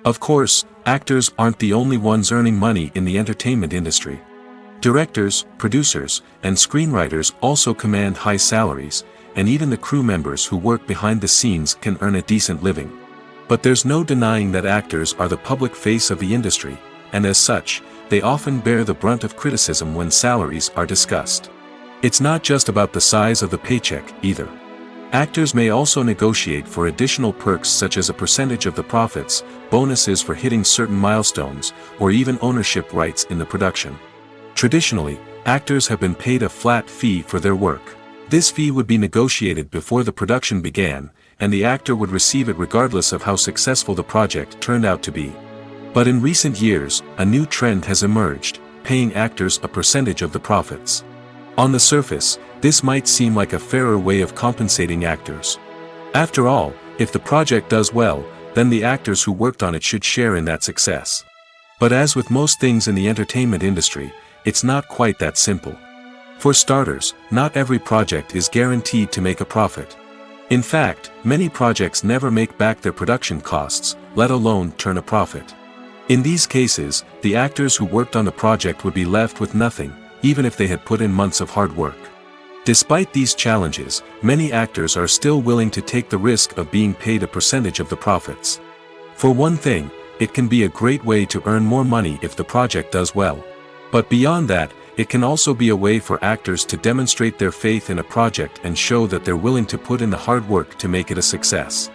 Of course, actors aren't the only ones earning money in the entertainment industry. Directors, producers, and screenwriters also command high salaries, and even the crew members who work behind the scenes can earn a decent living. But there's no denying that actors are the public face of the industry, and as such, they often bear the brunt of criticism when salaries are discussed. It's not just about the size of the paycheck, either. Actors may also negotiate for additional perks such as a percentage of the profits, bonuses for hitting certain milestones, or even ownership rights in the production. Traditionally, actors have been paid a flat fee for their work. This fee would be negotiated before the production began, and the actor would receive it regardless of how successful the project turned out to be. But in recent years, a new trend has emerged, paying actors a percentage of the profits. On the surface, this might seem like a fairer way of compensating actors. After all, if the project does well, then the actors who worked on it should share in that success. But as with most things in the entertainment industry, it's not quite that simple. For starters, not every project is guaranteed to make a profit. In fact, many projects never make back their production costs, let alone turn a profit. In these cases, the actors who worked on the project would be left with nothing, even if they had put in months of hard work. Despite these challenges, many actors are still willing to take the risk of being paid a percentage of the profits. For one thing, it can be a great way to earn more money if the project does well. But beyond that, it can also be a way for actors to demonstrate their faith in a project and show that they're willing to put in the hard work to make it a success.